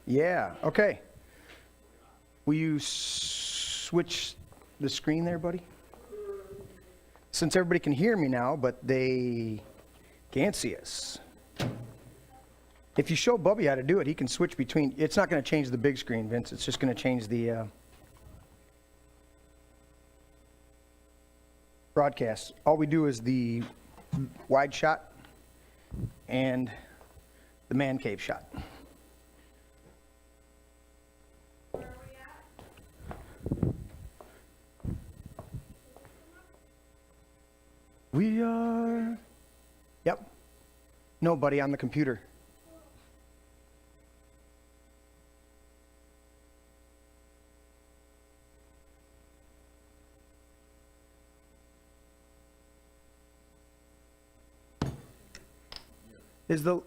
Yeah, okay. Will you switch the screen there, buddy? Since everybody can hear me now, but they can't see us. If you show Bubby how to do it, he can switch between. It's not going to change the big screen, Vince. It's just going to change the broadcast. All we do is the wide shot and the man cave shot. We are. Yep. No, buddy, on the computer. Is the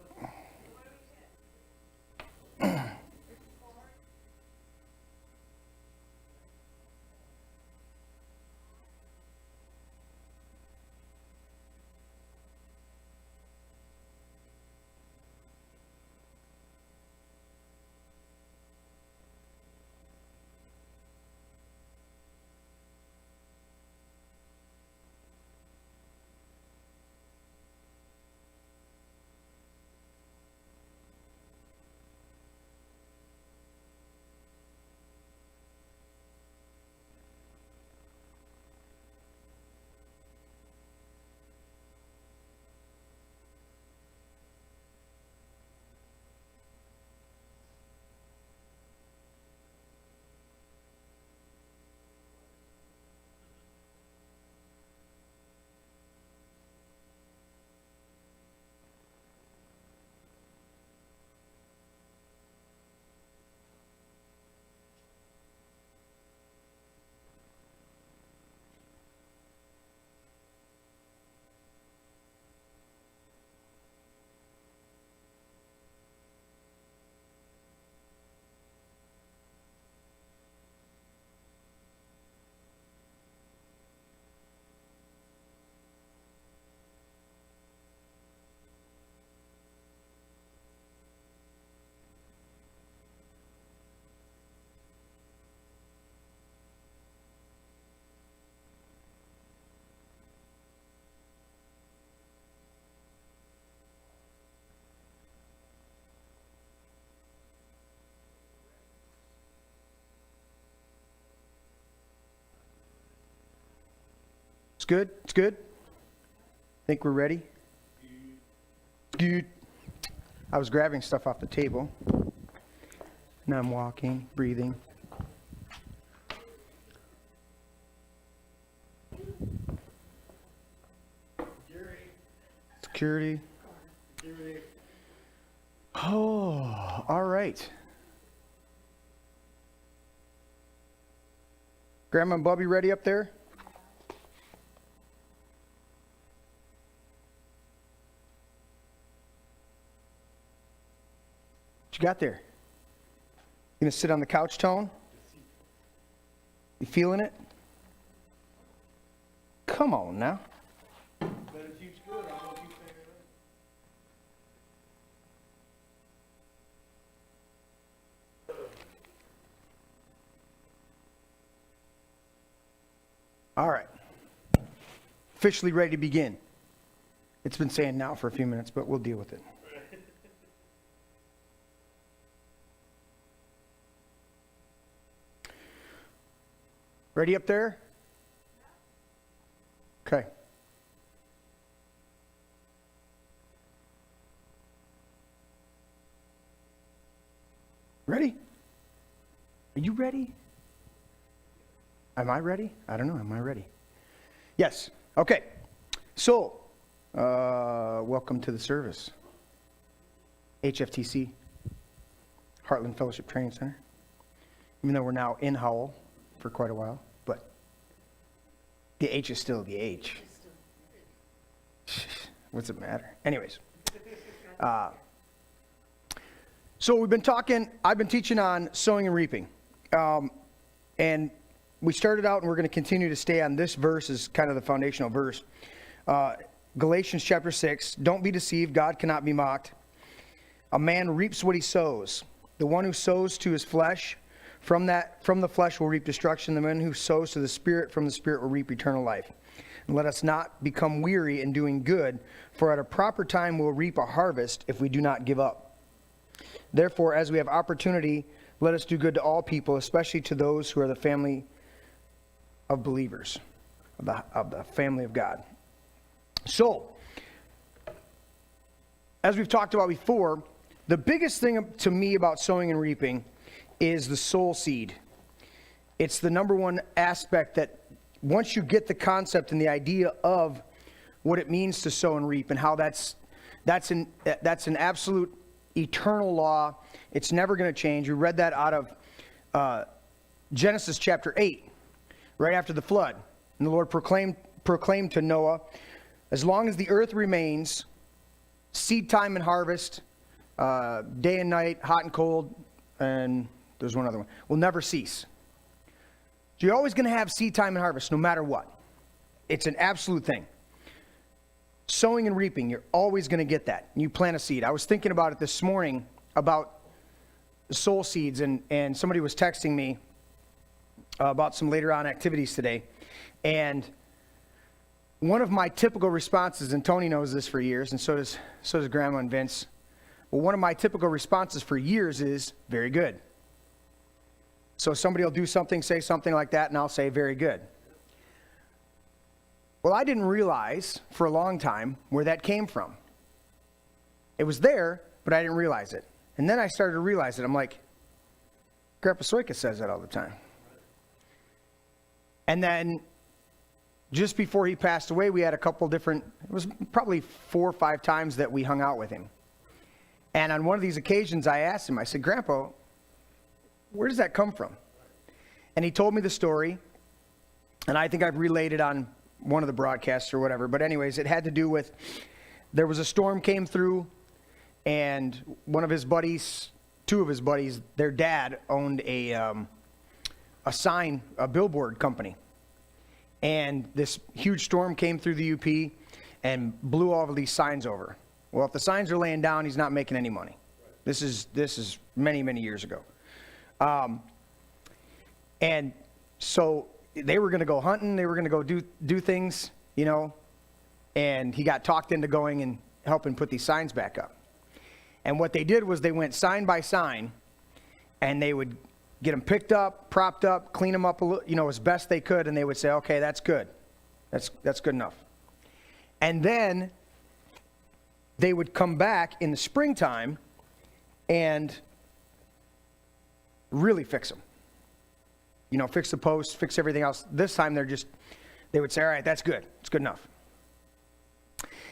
good? It's good? Think we're ready? Good. I was grabbing stuff off the table. Now I'm walking, breathing. Security. Oh, all right. Grandma and Bubby ready up there? What you got there? You gonna sit on the couch, Tone? You feeling it? Come on now. All right. Officially ready to begin. It's been saying now for a few minutes, but we'll deal with it. Ready up there? Okay. Ready? Are you ready? Am I ready? I don't know. Am I ready? Yes. Okay. So, welcome to the service. HFTC, Heartland Fellowship Training Center. Even though we're now in Howell for quite a while, but the H is still the H. What's it matter? Anyways. So we've been talking, I've been teaching on sowing and reaping. And we started out, and we're going to continue to stay on this verse as kind of the foundational verse. Galatians chapter 6, don't be deceived, God cannot be mocked. A man reaps what he sows. The one who sows to his flesh, from the flesh will reap destruction. The man who sows to the Spirit, from the Spirit will reap eternal life. And let us not become weary in doing good, for at a proper time we'll reap a harvest if we do not give up. Therefore, as we have opportunity, let us do good to all people, especially to those who are the family of believers, of the family of God. So, as we've talked about before, the biggest thing to me about sowing and reaping is the soul seed. It's the number one aspect that once you get the concept and the idea of what it means to sow and reap and how that's an absolute eternal law. It's never going to change. We read that out of Genesis chapter 8. Right after the flood. And the Lord proclaimed to Noah, as long as the earth remains, seed time and harvest, day and night, hot and cold, and there's one other one, will never cease. So you're always going to have seed time and harvest no matter what. It's an absolute thing. Sowing and reaping, you're always going to get that. You plant a seed. I was thinking about it this morning about soul seeds, and somebody was texting me about some later on activities today. And one of my typical responses, and Tony knows this for years, and so does Grandma and Vince. Well, one of my typical responses for years is, very good. So somebody will do something, say something like that, and I'll say, very good. Well, I didn't realize for a long time where that came from. It was there, but I didn't realize it. And then I started to realize it. I'm like, Grandpa Soika says that all the time. And then just before he passed away, we had a couple different, it was probably 4 or 5 times that we hung out with him. And on one of these occasions, I asked him, I said, Grandpa, where does that come from? And he told me the story, and I think I've relayed it on one of the broadcasts or whatever. But anyways, it had to do with, there was a storm came through, and one of his buddies, 2 of his buddies, their dad owned a billboard company. And this huge storm came through the UP and blew all of these signs over. Well, if the signs are laying down, he's not making any money. This is many, many years ago. And so they were going to go hunting. They were going to go do things, you know. And he got talked into going and helping put these signs back up. And what they did was they went sign by sign, and they would get them picked up, propped up, clean them up a little, you know, as best they could, and they would say, okay, that's good. That's good enough. And then they would come back in the springtime and really fix them. You know, fix the posts, fix everything else. This time they would say, all right, that's good. It's good enough.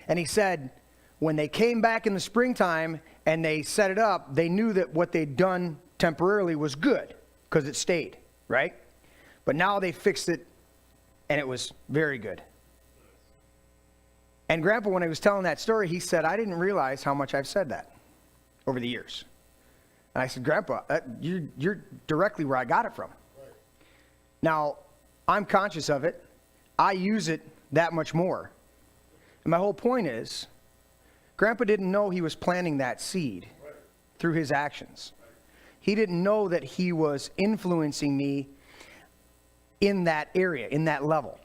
And he said, when they came back in the springtime and they set it up, they knew that what they'd done temporarily was good because it stayed, right? But now they fixed it and it was very good. And Grandpa, when I was telling that story, he said, I didn't realize how much I've said that over the years. And I said, Grandpa, you're directly where I got it from. Right. Now, I'm conscious of it. I use it that much more. And my whole point is, Grandpa didn't know he was planting that seed through his actions. He didn't know that he was influencing me in that area, in that level.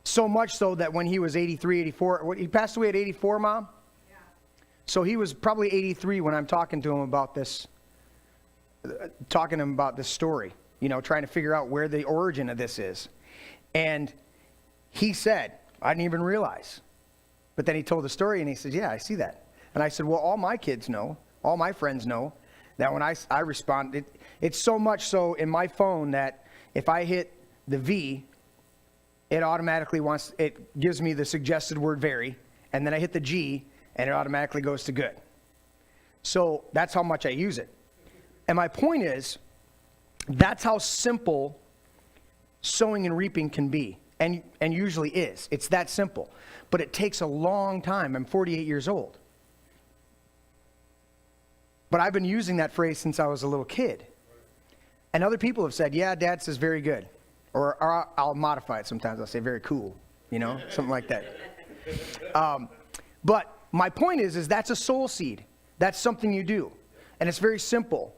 So much so that when he was 83, 84, he passed away at 84, Mom? Yeah. So he was probably 83 when I'm talking to him about this story, you know, trying to figure out where the origin of this is. And he said, I didn't even realize. But then he told the story and he said, yeah, I see that. And I said, well, all my kids know, all my friends know that when I respond, it's so much so in my phone that if I hit the V, it automatically it gives me the suggested word very, and then I hit the G, and it automatically goes to good. So that's how much I use it. And my point is, that's how simple sowing and reaping can be, and usually is. It's that simple. But it takes a long time. I'm 48 years old. But I've been using that phrase since I was a little kid. And other people have said, yeah, Dad says very good. Or I'll modify it sometimes. I'll say very cool, you know, something like that. But my point is that's a soul seed. That's something you do. And it's very simple.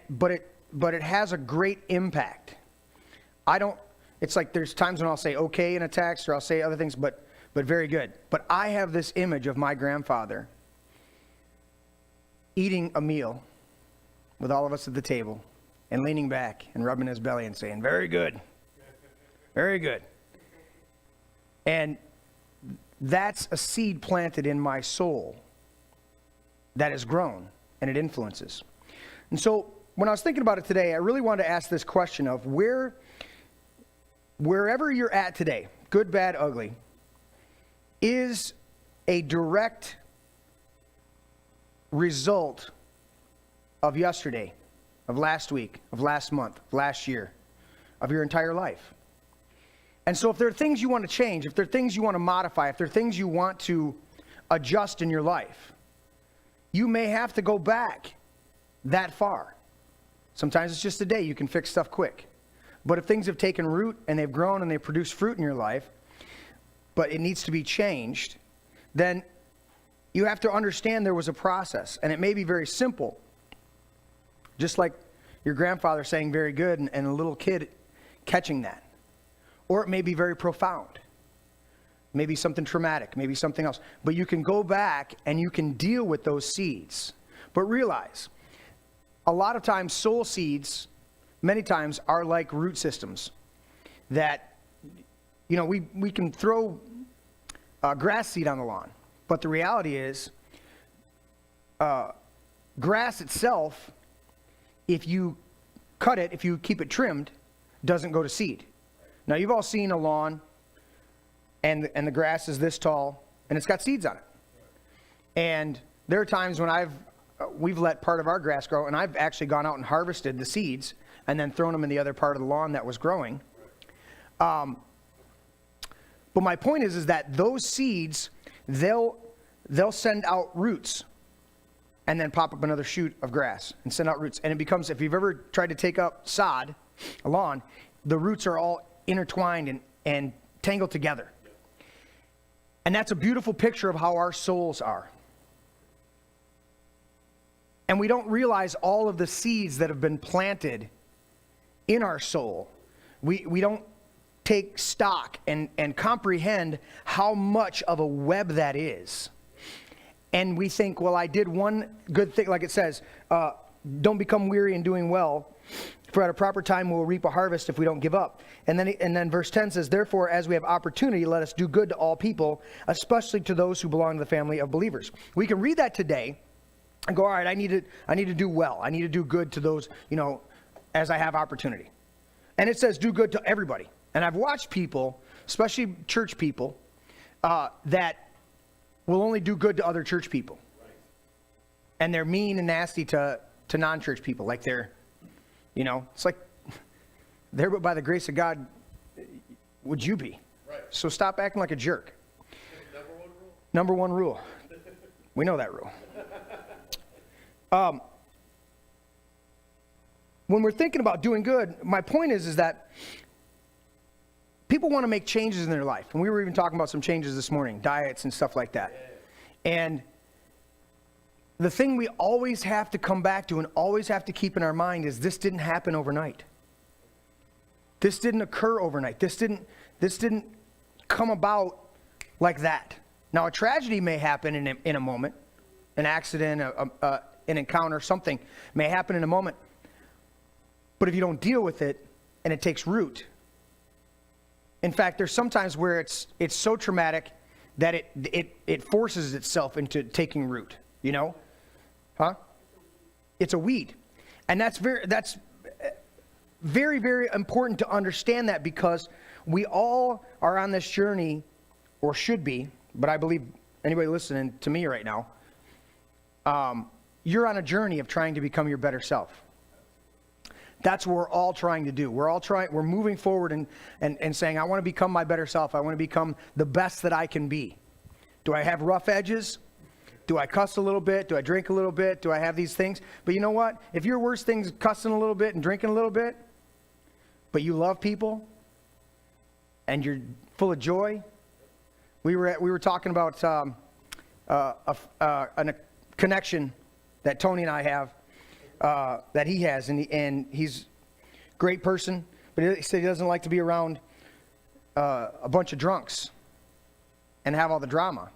But it has a great impact. It's like there's times when I'll say okay in a text or I'll say other things, but very good. But I have this image of my grandfather eating a meal with all of us at the table and leaning back and rubbing his belly and saying, very good. Very good. And that's a seed planted in my soul that has grown and it influences. And so when I was thinking about it today, I really wanted to ask this question of wherever you're at today, good, bad, ugly, is a direct result of yesterday, of last week, of last month, of last year, of your entire life. And so if there are things you want to change, if there are things you want to modify, if there are things you want to adjust in your life, you may have to go back that far. Sometimes it's just a day. You can fix stuff quick. But if things have taken root and they've grown and they've produced fruit in your life, but it needs to be changed, then you have to understand there was a process. And it may be very simple. Just like your grandfather saying very good and a little kid catching that. Or it may be very profound. Maybe something traumatic, maybe something else. But you can go back and you can deal with those seeds. But realize, a lot of times soul seeds, many times, are like root systems. That, you know, we can throw grass seed on the lawn. But the reality is, grass itself, if you cut it, if you keep it trimmed, doesn't go to seed. Now, you've all seen a lawn, and the grass is this tall, and it's got seeds on it. And there are times when we've let part of our grass grow, and I've actually gone out and harvested the seeds, and then thrown them in the other part of the lawn that was growing. But my point is that those seeds, they'll send out roots, and then pop up another shoot of grass, and send out roots. And it becomes, if you've ever tried to take up sod, a lawn, the roots are all intertwined and tangled together. And that's a beautiful picture of how our souls are. And we don't realize all of the seeds that have been planted in our soul. We don't take stock and comprehend how much of a web that is. And we think, well, I did one good thing, like it says, don't become weary in doing well, for at a proper time we'll reap a harvest if we don't give up. And then verse 10 says, therefore, as we have opportunity, let us do good to all people, especially to those who belong to the family of believers. We can read that today and go, all right, I need to do well. I need to do good to those, as I have opportunity. And it says do good to everybody. And I've watched people, especially church people, that will only do good to other church people. Right. And they're mean and nasty to non-church people. Like they're, it's like, there but by the grace of God would you be. Right. So stop acting like a jerk. Number one rule. We know that rule. When we're thinking about doing good, my point is that people want to make changes in their life. And we were even talking about some changes this morning, diets and stuff like that. And the thing we always have to come back to and always have to keep in our mind is this didn't happen overnight. This didn't occur overnight. This didn't come about like that. Now, a tragedy may happen in a moment. An accident, an encounter, something may happen in a moment. But if you don't deal with it and it takes root. In fact, there's sometimes where it's so traumatic that it forces itself into taking root, Huh? It's a weed. And that's very, very important to understand that, because we all are on this journey, or should be, but I believe anybody listening to me right now, you're on a journey of trying to become your better self. That's what we're all trying to do. We're moving forward and saying, I want to become my better self. I want to become the best that I can be. Do I have rough edges? Do I cuss a little bit? Do I drink a little bit? Do I have these things? But you know what? If your worst thing is cussing a little bit and drinking a little bit, but you love people and you're full of joy. We were talking about a connection that Tony and I have, that he has, and he's a great person, but he said he doesn't like to be around a bunch of drunks and have all the drama.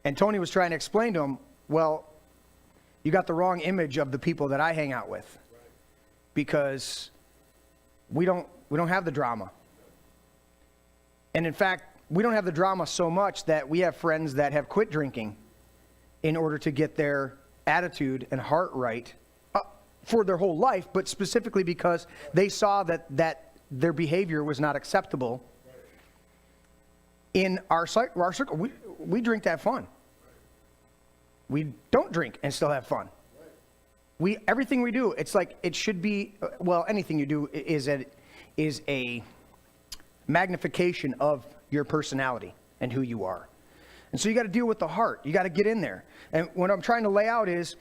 And Tony was trying to explain to him, well, you got the wrong image of the people that I hang out with, because we don't have the drama. And in fact, we don't have the drama so much that we have friends that have quit drinking in order to get their attitude and heart right for their whole life, but specifically because they saw that their behavior was not acceptable in our circle. We drink to have fun. We don't drink and still have fun. Everything we do, it's like it should be, well, anything you do is a magnification of your personality and who you are. And so you got to deal with the heart. You got to get in there. And what I'm trying to lay out is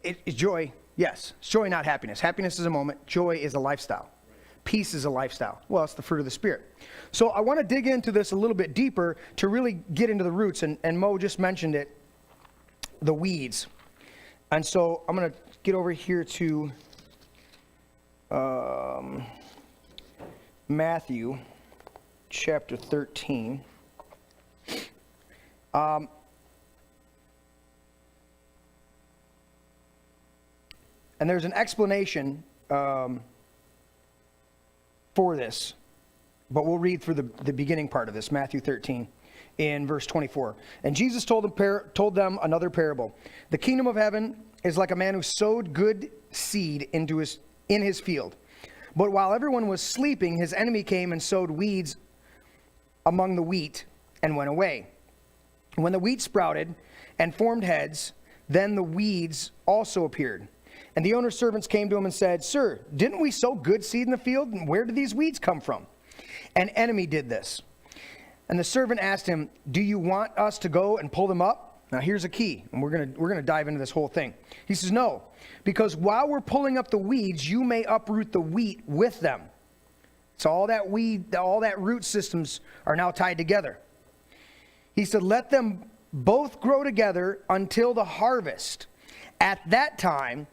it's joy. Yes, it's joy, not happiness. Happiness is a moment. Joy is a lifestyle. Peace is a lifestyle. Well, it's the fruit of the Spirit. So I want to dig into this a little bit deeper to really get into the roots. And Mo just mentioned it, the weeds. And so I'm going to get over here to Matthew chapter 13. And there's an explanation for this, but we'll read through the beginning part of this, Matthew 13, in verse 24. And Jesus told them another parable. The kingdom of heaven is like a man who sowed good seed in his field. But while everyone was sleeping, his enemy came and sowed weeds among the wheat and went away. When the wheat sprouted and formed heads, then the weeds also appeared. And the owner's servants came to him and said, "Sir, didn't we sow good seed in the field? And where did these weeds come from?" An enemy did this. And the servant asked him, "Do you want us to go and pull them up?" Now here's a key, and we're gonna dive into this whole thing. He says, "No, because while we're pulling up the weeds, you may uproot the wheat with them." So all that root systems are now tied together. He said, "Let them both grow together until the harvest. At that time,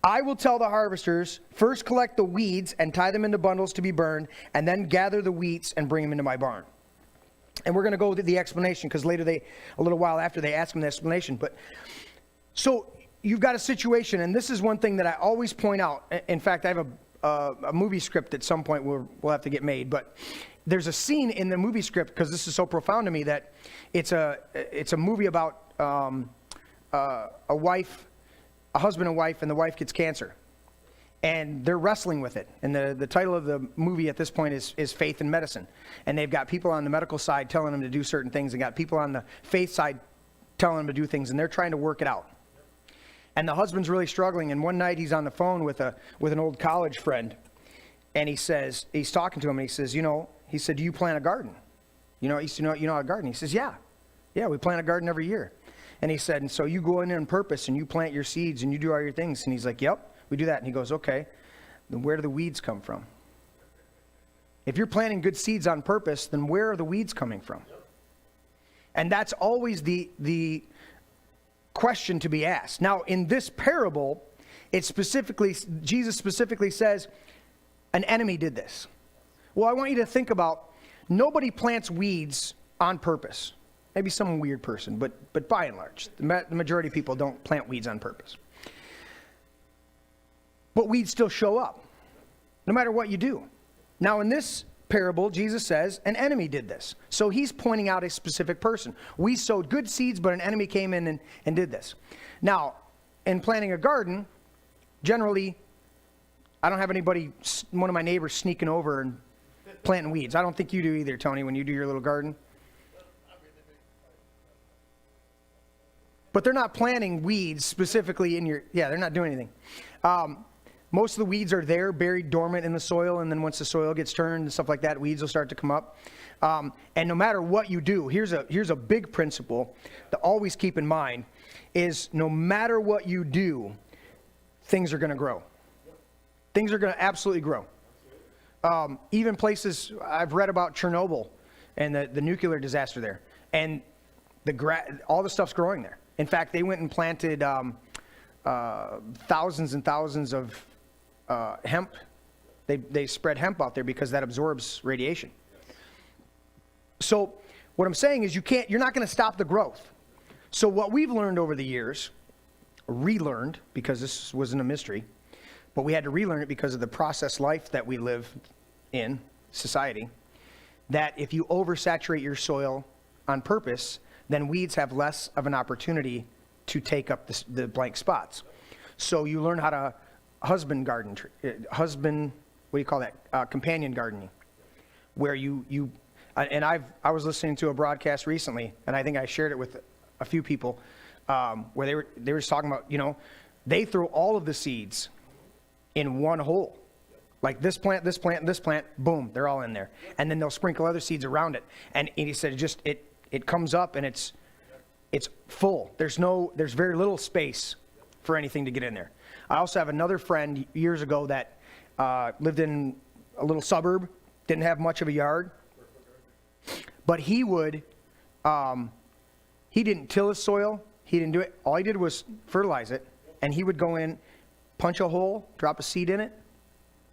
I will tell the harvesters, first collect the weeds and tie them into bundles to be burned, and then gather the wheats and bring them into my barn." And we're going to go to the explanation, because later a little while after, they ask him the explanation. But so you've got a situation, and this is one thing that I always point out. In fact, I have a movie script at some point we'll have to get made, but there's a scene in the movie script, because this is so profound to me, that it's a movie about a husband and wife, and the wife gets cancer. And they're wrestling with it. And the title of the movie at this point is Faith in Medicine. And they've got people on the medical side telling them to do certain things, and got people on the faith side telling them to do things, and they're trying to work it out. And the husband's really struggling, and one night he's on the phone with an old college friend, and he's talking to him, and he says, he said, do you plant a garden? He said, you know how to garden? He says, yeah, we plant a garden every year. And he said, and so you go in there on purpose, and you plant your seeds, and you do all your things. And he's like, yep. We do that. And he goes, okay, then where do the weeds come from? If you're planting good seeds on purpose, then where are the weeds coming from? And that's always the question to be asked. Now, in this parable, Jesus specifically says, an enemy did this. Well, I want you to think about, nobody plants weeds on purpose. Maybe some weird person, but by and large, the majority of people don't plant weeds on purpose. But weeds still show up, no matter what you do. Now, in this parable, Jesus says, an enemy did this. So he's pointing out a specific person. We sowed good seeds, but an enemy came in and did this. Now, in planting a garden, generally, I don't have one of my neighbors sneaking over and planting weeds. I don't think you do either, Tony, when you do your little garden. But they're not planting weeds specifically they're not doing anything. Most of the weeds are there, buried dormant in the soil, and then once the soil gets turned and stuff like that, weeds will start to come up. And no matter what you do, here's a big principle to always keep in mind, is no matter what you do, things are going to grow. Things are going to absolutely grow. Even places, I've read about Chernobyl and the nuclear disaster there, and all the stuff's growing there. In fact, they went and planted thousands and thousands of hemp. They spread hemp out there because that absorbs radiation. So what I'm saying is you're not going to stop the growth. So what we've learned over the years, relearned, because this wasn't a mystery, but we had to relearn it because of the process life that we live in society, that if you oversaturate your soil on purpose, then weeds have less of an opportunity to take up the blank spots. So you learn how to companion gardening, where I was listening to a broadcast recently, and I think I shared it with a few people, where they were talking about, they throw all of the seeds in one hole. Like this plant, this plant, and this plant, boom, they're all in there. And then they'll sprinkle other seeds around it. And he said it comes up and it's full. There's very little space for anything to get in there. I also have another friend years ago that lived in a little suburb, didn't have much of a yard, but he didn't till his soil. He didn't do it. All he did was fertilize it, and he would go in, punch a hole, drop a seed in it,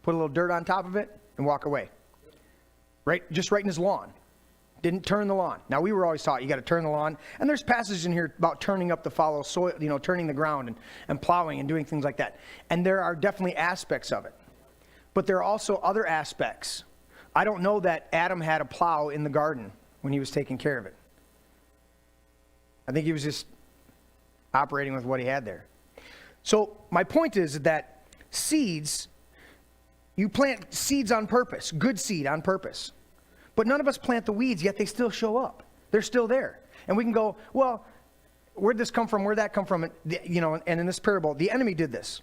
put a little dirt on top of it, and walk away. Just right in his lawn. Didn't turn the lawn. Now, we were always taught you got to turn the lawn. And there's passages in here about turning up the fallow soil, turning the ground and plowing and doing things like that. And there are definitely aspects of it. But there are also other aspects. I don't know that Adam had a plow in the garden when he was taking care of it. I think he was just operating with what he had there. So my point is that seeds, you plant seeds on purpose, good seed on purpose. But none of us plant the weeds, yet they still show up. They're still there. And we can go, well, where'd this come from? Where'd that come from? And in this parable, the enemy did this.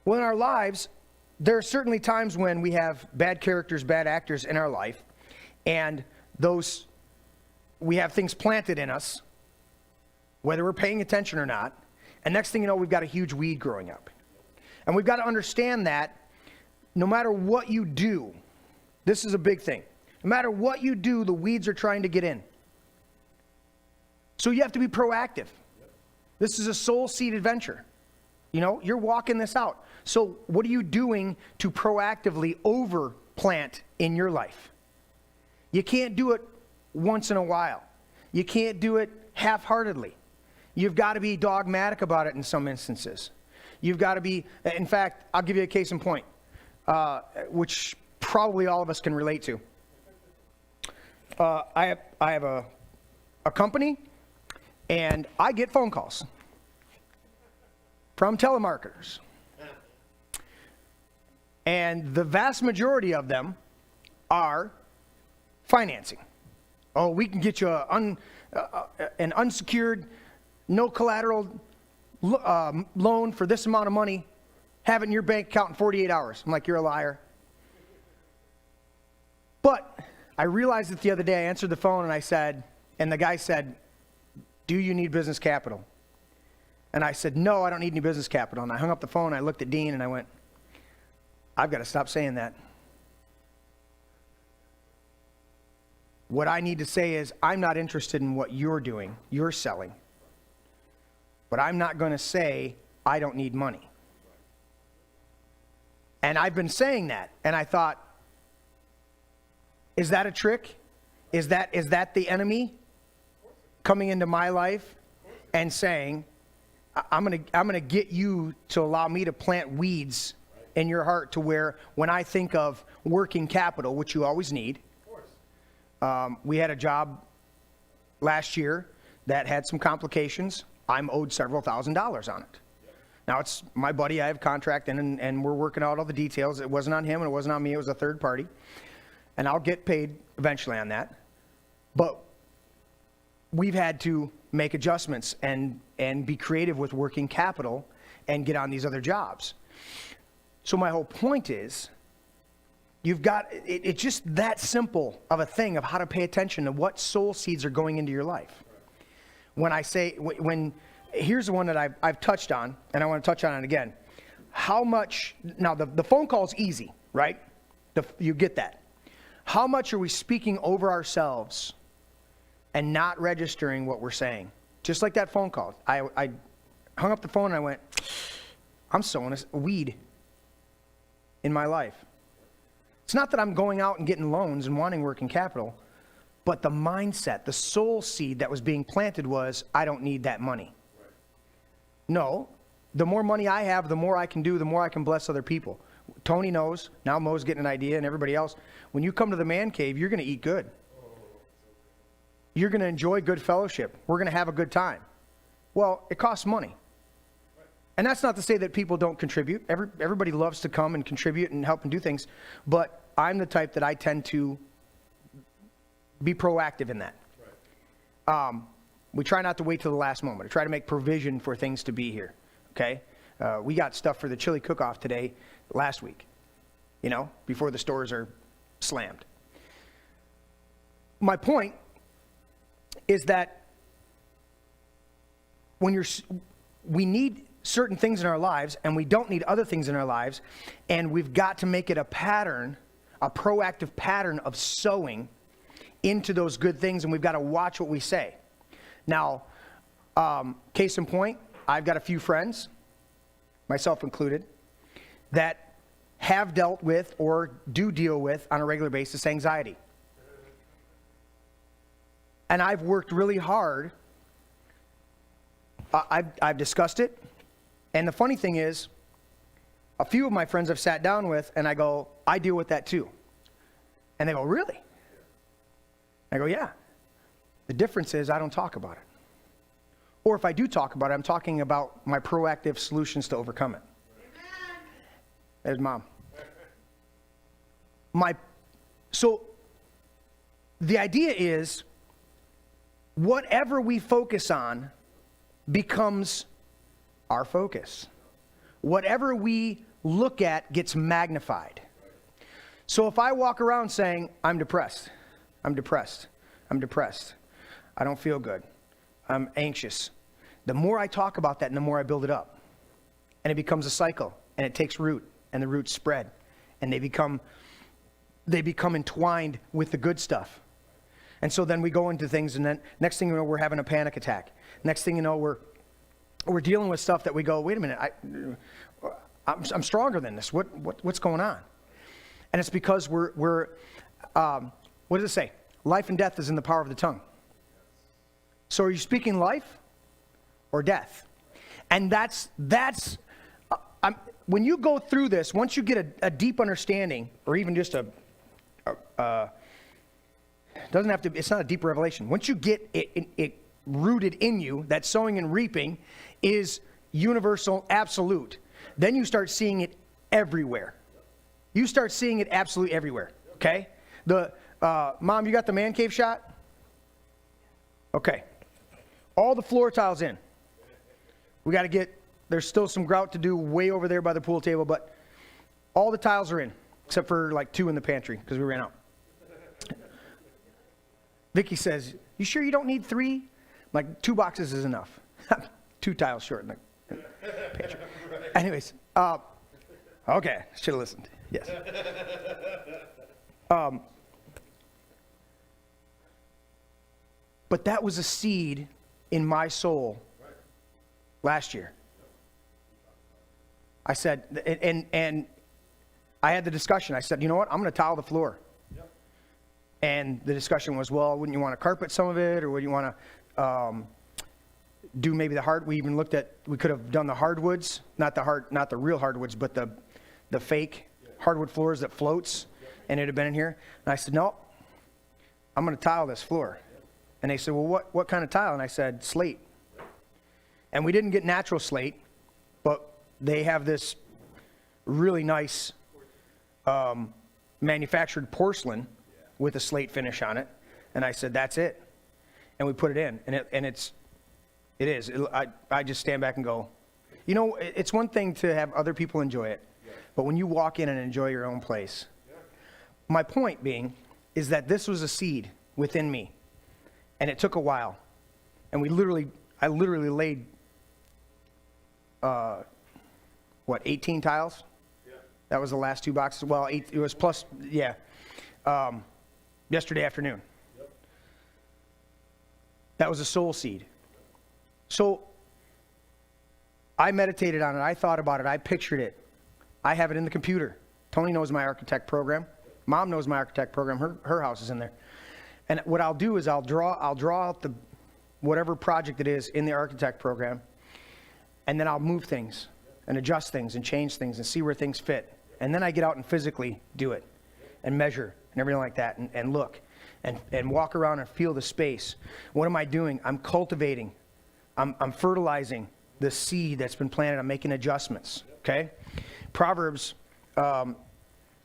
Well, in our lives, there are certainly times when we have bad characters, bad actors in our life, and we have things planted in us, whether we're paying attention or not, and next thing you know, we've got a huge weed growing up. And we've got to understand that no matter what you do, this is a big thing. No matter what you do, the weeds are trying to get in. So you have to be proactive. This is a soul seed adventure. You're walking this out. So what are you doing to proactively overplant in your life? You can't do it once in a while. You can't do it half-heartedly. You've got to be dogmatic about it in some instances. You've got to be, in fact, I'll give you a case in point, which probably all of us can relate to. I have a company, and I get phone calls from telemarketers. And the vast majority of them are financing. Oh, we can get you an unsecured, no collateral loan for this amount of money. Have it in your bank account in 48 hours. I'm like, you're a liar. But I realized it the other day. I answered the phone and I said, and the guy said, do you need business capital? And I said, no, I don't need any business capital. And I hung up the phone. I looked at Dean and I went, I've got to stop saying that. What I need to say is, I'm not interested in what you're doing, you're selling. But I'm not going to say, I don't need money. And I've been saying that, and I thought, is that a trick? Is that the enemy coming into my life and saying, I'm gonna get you to allow me to plant weeds in your heart to where when I think of working capital, which you always need. We had a job last year that had some complications. I'm owed several $1,000s on it. Now, it's my buddy. I have contract in, and we're working out all the details. It wasn't on him, and it wasn't on me. It was a third party. And I'll get paid eventually on that. But we've had to make adjustments and be creative with working capital and get on these other jobs. So my whole point is, you've got, it's just that simple of a thing of how to pay attention to what soul seeds are going into your life. When I say, here's the one that I've touched on, and I want to touch on it again. How much, now the phone call is easy, right? You get that. How much are we speaking over ourselves and not registering what we're saying? Just like that phone call. I hung up the phone and I went, I'm sowing a weed in my life. It's not that I'm going out and getting loans and wanting working capital, but the mindset, the soul seed that was being planted was, I don't need that money. Right. No, the more money I have, the more I can do, the more I can bless other people. Tony knows, now Mo's getting an idea and everybody else. When you come to the man cave, you're going to eat good. You're going to enjoy good fellowship. We're going to have a good time. Well, it costs money. And that's not to say that people don't contribute. Everybody loves to come and contribute and help and do things. But I'm the type that I tend to be proactive in that. Right. We try not to wait till the last moment. I try to make provision for things to be here. Okay? We got stuff for the chili cook-off today, last week. You know, before the stores are slammed. My point is that when we need certain things in our lives, and we don't need other things in our lives, and we've got to make it a pattern, a proactive pattern of sowing into those good things, and we've got to watch what we say. Now, case in point, I've got a few friends, myself included, that have dealt with or do deal with on a regular basis anxiety. And I've worked really hard. I've discussed it. And the funny thing is, a few of my friends I've sat down with, and I go, I deal with that too. And they go, really? I go, yeah. The difference is I don't talk about it. Or if I do talk about it, I'm talking about my proactive solutions to overcome it. Amen. There's Mom. So the idea is, whatever we focus on becomes our focus. Whatever we look at gets magnified. So if I walk around saying, I'm depressed, I'm depressed, I'm depressed, I don't feel good, I'm anxious, the more I talk about that and the more I build it up. And it becomes a cycle, and it takes root, and the roots spread, and they become entwined with the good stuff. And so then we go into things, and then next thing you know, we're having a panic attack. Next thing you know, we're dealing with stuff that we go, wait a minute, I'm stronger than this. What's going on? And it's because we're what does it say? Life and death is in the power of the tongue. So are you speaking life, or death. And that's when you go through this, once you get a deep understanding, or even just doesn't have to, it's not a deep revelation. Once you get it rooted in you, that sowing and reaping is universal, absolute, then you start seeing it everywhere. You start seeing it absolutely everywhere, okay? Mom, you got the man cave shot? Okay. All the floor tiles in. We got to get, there's still some grout to do way over there by the pool table, but all the tiles are in, except for like 2 in the pantry, because we ran out. Vicky says, you sure you don't need 3? I'm like, 2 boxes is enough. 2 tiles short in the pantry. Anyways, okay, should have listened. Yes. But that was a seed in my soul last year. I said, and I had the discussion. I said, you know what? I'm going to tile the floor. Yep. And the discussion was, well, wouldn't you want to carpet some of it, or would you want to do maybe the hard? We even looked at, we could have done the hardwoods, not the real hardwoods, but the fake hardwood floors that floats, and it'd have been in here. And I said, no, I'm going to tile this floor. And they said, well, what kind of tile? And I said, slate. And we didn't get natural slate, but they have this really nice manufactured porcelain with a slate finish on it. And I said, that's it. And we put it in. And it is. I just stand back and go, you know, it's one thing to have other people enjoy it, but when you walk in and enjoy your own place. My point being is that this was a seed within me. And it took a while. And I literally laid, 18 tiles? Yeah. That was the last 2 boxes. Well, 8, it was plus, yeah. Yesterday afternoon. Yep. That was a soul seed. So I meditated on it. I thought about it. I pictured it. I have it in the computer. Tony knows my architect program. Mom knows my architect program. Her house is in there. And what I'll do is I'll draw out the whatever project it is in the architect program, and then I'll move things and adjust things and change things and see where things fit. And then I get out and physically do it and measure and everything like that, and look and walk around and feel the space. What am I doing? I'm cultivating. I'm fertilizing the seed that's been planted. I'm making adjustments, okay? Proverbs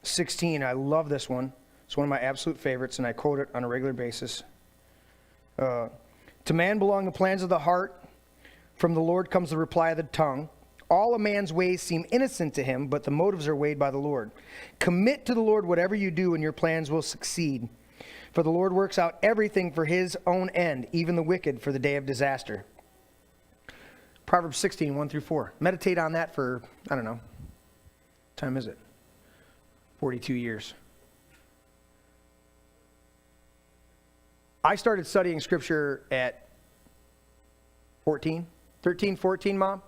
16, I love this one. It's one of my absolute favorites, and I quote it on a regular basis. To man belong the plans of the heart. From the Lord comes the reply of the tongue. All a man's ways seem innocent to him, but the motives are weighed by the Lord. Commit to the Lord whatever you do, and your plans will succeed. For the Lord works out everything for his own end, even the wicked for the day of disaster. Proverbs 16, 1 through 4. Meditate on that for, I don't know, what time is it? 42 years. I started studying Scripture at 13, 14, Mom.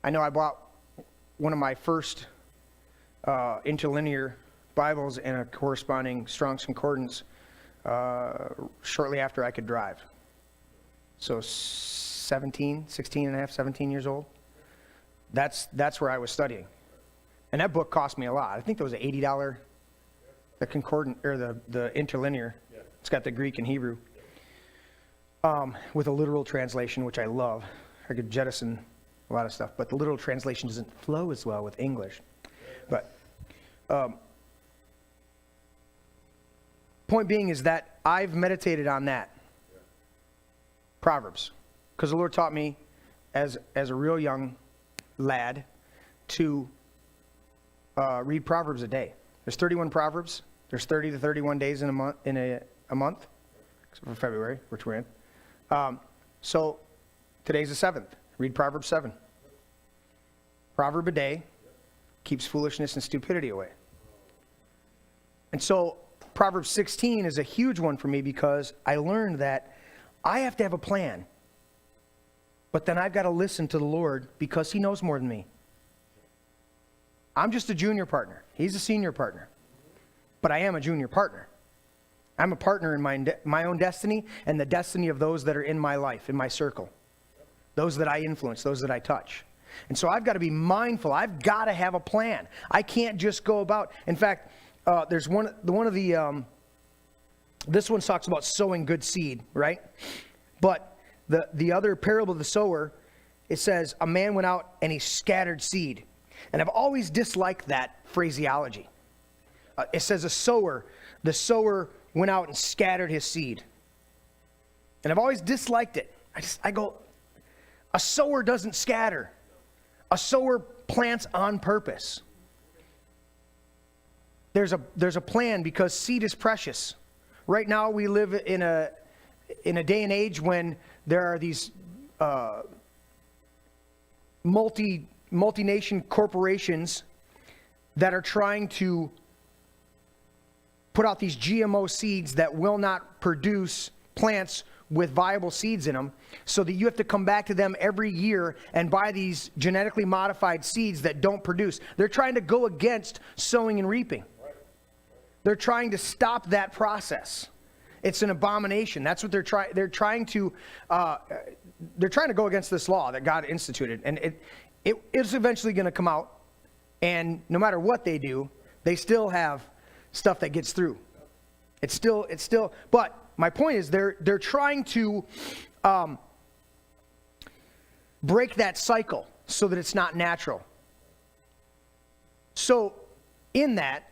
I know I bought one of my first interlinear Bibles and a corresponding Strong's Concordance shortly after I could drive. So 16 and a half, 17 years old. That's where I was studying. And that book cost me a lot. I think that was an $80, the concordant, or the interlinear. It's got the Greek and Hebrew with a literal translation, which I love. I could jettison a lot of stuff, but the literal translation doesn't flow as well with English. But point being is that I've meditated on that. Proverbs. Because the Lord taught me as a real young lad to read Proverbs a day. There's 31 Proverbs. There's 30 to 31 days in a month, except for February, which we're in. So today's the 7th. Read Proverbs 7. Proverb a day keeps foolishness and stupidity away. And so Proverbs 16 is a huge one for me because I learned that I have to have a plan. But then I've got to listen to the Lord because he knows more than me. I'm just a junior partner. He's a senior partner. But I am a junior partner. I'm a partner in my own destiny and the destiny of those that are in my life, in my circle. those that I influence, those that I touch. And so I've got to be mindful. I've got to have a plan. I can't just go about. In fact, there's one of the, this one talks about sowing good seed, right? But the other parable of the sower, it says, a man went out and he scattered seed. And I've always disliked that phraseology. It says the sower went out and scattered his seed. And I've always disliked it. I go, a sower doesn't scatter. A sower plants on purpose. There's a plan because seed is precious. Right now we live in a day and age when there are these multi-nation corporations that are trying to put out these GMO seeds that will not produce plants with viable seeds in them, so that you have to come back to them every year and buy these genetically modified seeds that don't produce. They're trying to go against sowing and reaping. They're trying to stop that process. It's an abomination. That's what they're trying. They're trying to go against this law that God instituted, and it's eventually going to come out. And no matter what they do, they still have stuff that gets through. It's still. But my point is, they're trying to break that cycle so that it's not natural. So in that,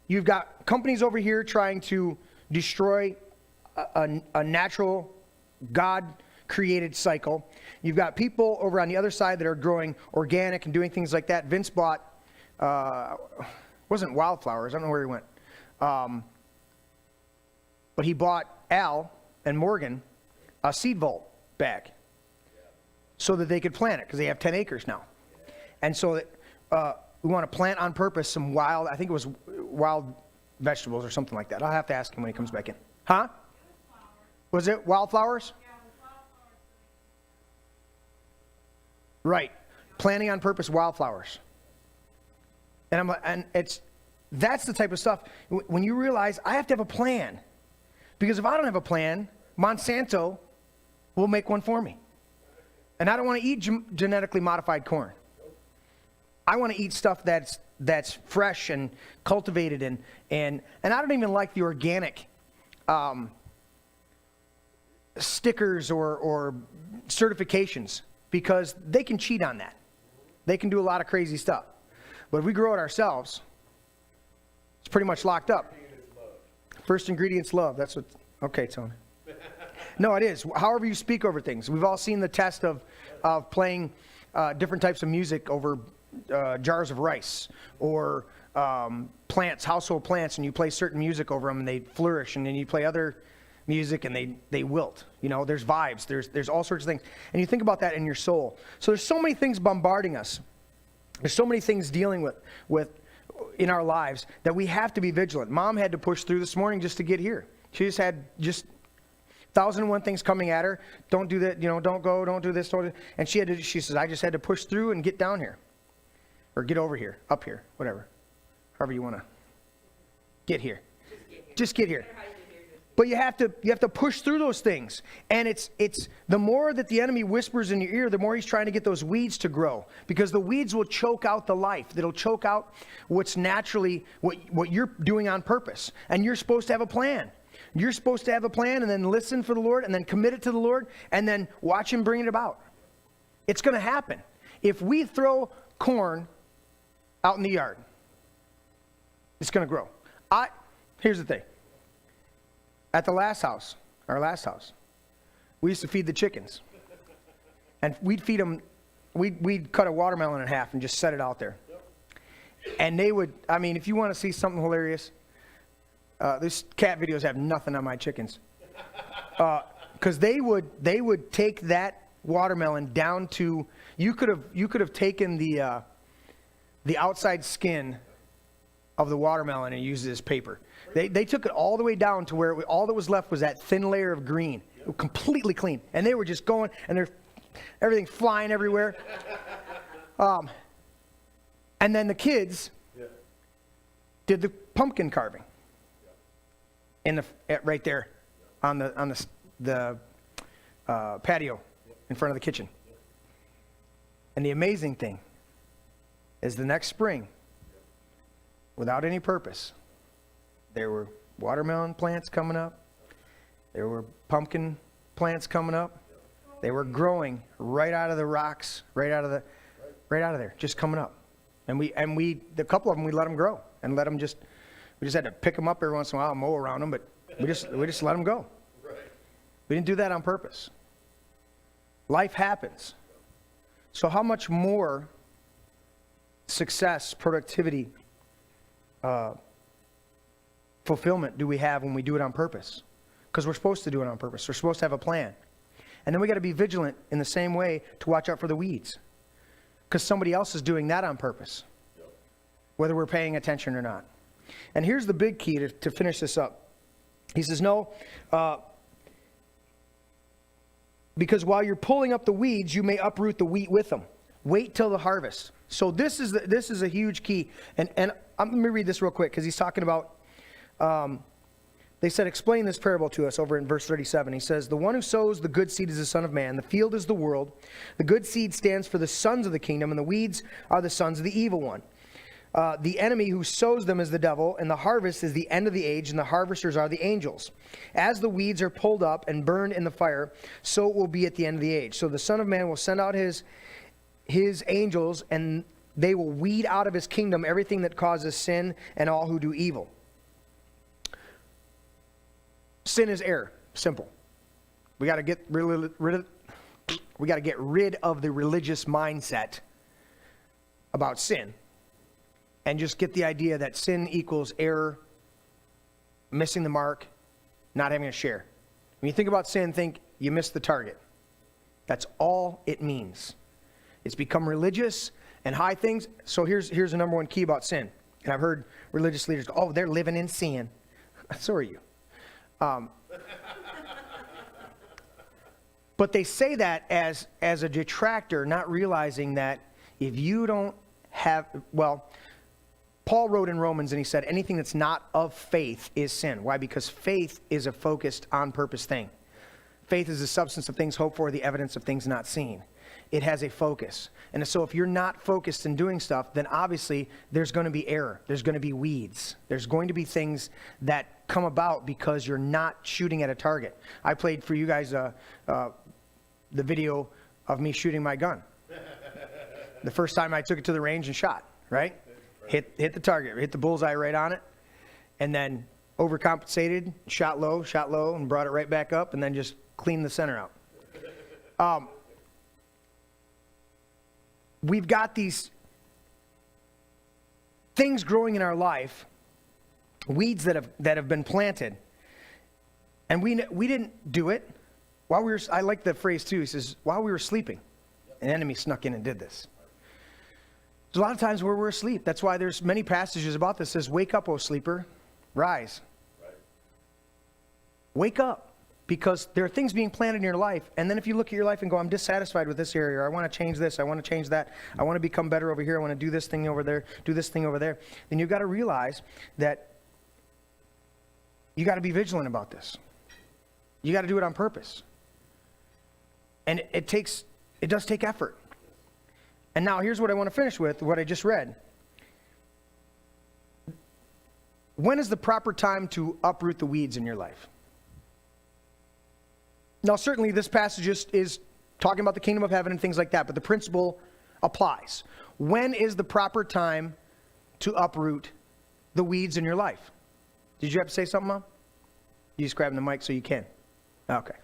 you've got companies over here trying to destroy a natural, God-created cycle. You've got people over on the other side that are growing organic and doing things like that. Vince bought, wasn't Wildflowers, I don't know where he went. But he bought Al and Morgan a seed vault bag so that they could plant it, because they have 10 acres now. And so that we want to plant on purpose some wild, I think it was wild vegetables or something like that. I'll have to ask him when he comes back in. Huh? Was it wildflowers? Right. Planting on purpose wildflowers. And that's the type of stuff when you realize I have to have a plan. Because if I don't have a plan, Monsanto will make one for me. And I don't want to eat genetically modified corn. I want to eat stuff that's fresh and cultivated and I don't even like the organic stickers or certifications, because they can cheat on that. They can do a lot of crazy stuff. But if we grow it ourselves, it's pretty much locked up. First ingredient's love. That's what. Okay, Tony. No, it is. However you speak over things. We've all seen the test of playing different types of music over jars of rice, or plants, household plants, and you play certain music over them and they flourish, and then you play other music and they wilt. You know, there's vibes. There's all sorts of things. And you think about that in your soul. So there's so many things bombarding us. There's so many things dealing with in our lives that we have to be vigilant. Mom had to push through this morning just to get here. She just had 1,001 things coming at her. Don't do that, don't go, don't do this, don't do. And she says, I just had to push through and get down here. Or get over here, up here, whatever. However you want to get here. Just get here. But you have to push through those things. And it's the more that the enemy whispers in your ear, the more he's trying to get those weeds to grow. Because the weeds will choke out the life. It'll choke out what's naturally, what you're doing on purpose. And you're supposed to have a plan. You're supposed to have a plan and then listen for the Lord and then commit it to the Lord and then watch him bring it about. It's going to happen. If we throw corn out in the yard, it's going to grow. Here's the thing. At our last house, we used to feed the chickens. And we'd feed them, we'd cut a watermelon in half and just set it out there. And they would, if you want to see something hilarious, these cat videos have nothing on my chickens. Because they would take that watermelon down to, you could have taken the outside skin of the watermelon and used it as paper. They took it all the way down to where all that was left was that thin layer of green, completely clean. And they were just going, and everything flying everywhere. And then the kids did the pumpkin carving right there on the patio in front of the kitchen. And the amazing thing is the next spring, without any purpose, there were watermelon plants coming up. There were pumpkin plants coming up. They were growing right out of the rocks, right out of there, just coming up. And the couple of them, we let them grow and we just had to pick them up every once in a while and mow around them, but we just let them go. Right. We didn't do that on purpose. Life happens. So how much more success, productivity, fulfillment do we have when we do it on purpose? Because we're supposed to do it on purpose. We're supposed to have a plan. And then we got to be vigilant in the same way to watch out for the weeds. Because somebody else is doing that on purpose, whether we're paying attention or not. And here's the big key to finish this up. He says, no, because while you're pulling up the weeds, you may uproot the wheat with them. Wait till the harvest. So this is a huge key. And let me read this real quick, because he's talking about, they said, explain this parable to us over in verse 37. He says, the one who sows the good seed is the Son of Man. The field is the world. The good seed stands for the sons of the kingdom, and the weeds are the sons of the evil one. The enemy who sows them is the devil, and the harvest is the end of the age, and the harvesters are the angels. As the weeds are pulled up and burned in the fire, so it will be at the end of the age. So the Son of Man will send out his angels, and they will weed out of his kingdom everything that causes sin and all who do evil. Sin is error. Simple. We got to get rid of the religious mindset about sin. And just get the idea that sin equals error, missing the mark, not having a share. When you think about sin, think you missed the target. That's all it means. It's become religious and high things. So here's the number one key about sin. And I've heard religious leaders go, oh, they're living in sin. So are you. But they say that as a detractor, not realizing that if you don't have, Paul wrote in Romans and he said, anything that's not of faith is sin. Why? Because faith is a focused, on-purpose thing. Faith is the substance of things hoped for, the evidence of things not seen. It has a focus. And so if you're not focused in doing stuff, then obviously there's going to be error. There's going to be weeds. There's going to be things that come about because you're not shooting at a target. I played for you guys the video of me shooting my gun. The first time I took it to the range and shot, right? Hit the target, hit the bullseye right on it, and then overcompensated, shot low, and brought it right back up, and then just cleaned the center out. We've got these things growing in our life, weeds that have been planted, and we didn't do it. I like the phrase too. He says, while we were sleeping, an enemy snuck in and did this. There's a lot of times where we're asleep. That's why there's many passages about this. It says, wake up, O sleeper, rise. Right. Wake up, because there are things being planted in your life. And then if you look at your life and go, I'm dissatisfied with this area, or I want to change this, I want to change that, I want to become better over here, I want to do this thing over there, do this thing over there, then you've got to realize that you got to be vigilant about this. You got to do it on purpose. And it does take effort. And now here's what I want to finish with, what I just read. When is the proper time to uproot the weeds in your life? Now, certainly this passage is talking about the kingdom of heaven and things like that, but the principle applies. When is the proper time to uproot the weeds in your life? Did you have to say something, Mom? You just grabbing the mic so you can. Okay.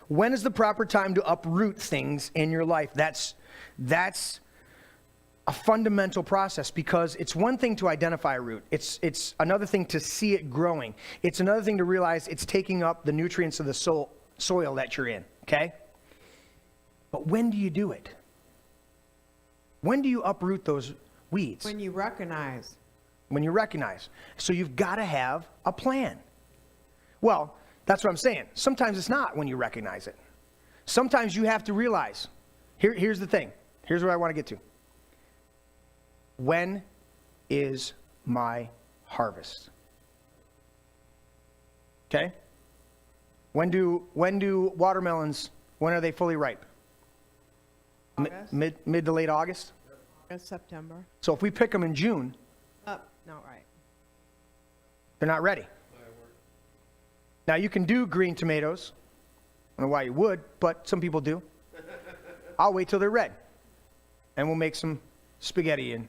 When is the proper time to uproot things in your life? That's a fundamental process, because it's one thing to identify a root. It's another thing to see it growing. It's another thing to realize it's taking up the nutrients of the soil that you're in, okay? But when do you do it? When do you uproot those weeds? When you recognize. When you recognize. So you've got to have a plan. Well, that's what I'm saying. Sometimes it's not when you recognize it. Sometimes you have to realize. Here's the thing. Here's what I want to get to. When is my harvest? Okay? When do watermelons, when are they fully ripe? August. Mid to late August. August, September. So if we pick them in June, Not right. they're not ready. Now you can do green tomatoes. I don't know why you would, but some people do. I'll wait till they're red. And we'll make some spaghetti and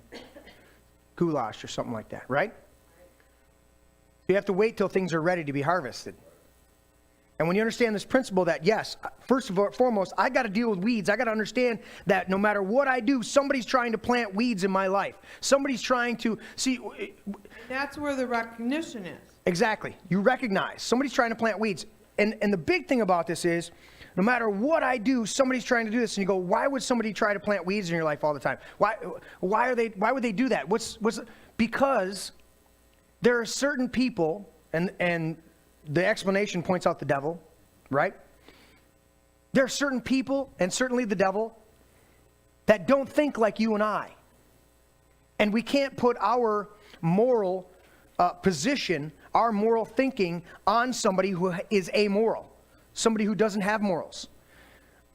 goulash or something like that, right? You have to wait till things are ready to be harvested. And when you understand this principle that, yes, first and foremost, I got to deal with weeds. I got to understand that no matter what I do, somebody's trying to plant weeds in my life. Somebody's trying to see. That's where the recognition is. Exactly. You recognize somebody's trying to plant weeds. And the big thing about this is, no matter what I do, somebody's trying to do this. And you go, why would somebody try to plant weeds in your life all the time? Why would they do that? Because there are certain people, and the explanation points out the devil, right? There are certain people, and certainly the devil, that don't think like you and I. And we can't put our moral position, our moral thinking on somebody who is amoral, somebody who doesn't have morals.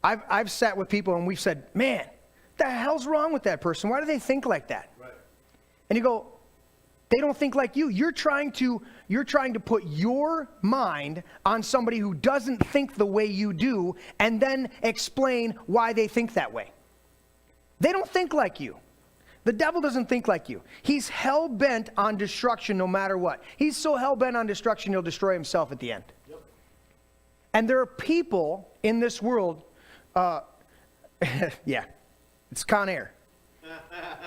I've sat with people and we've said, man, the hell's wrong with that person? Why do they think like that? Right. And you go, they don't think like you. You're trying to put your mind on somebody who doesn't think the way you do and then explain why they think that way. They don't think like you. The devil doesn't think like you. He's hell-bent on destruction no matter what. He's so hell-bent on destruction, he'll destroy himself at the end. Yep. And there are people in this world, yeah, it's Con Air.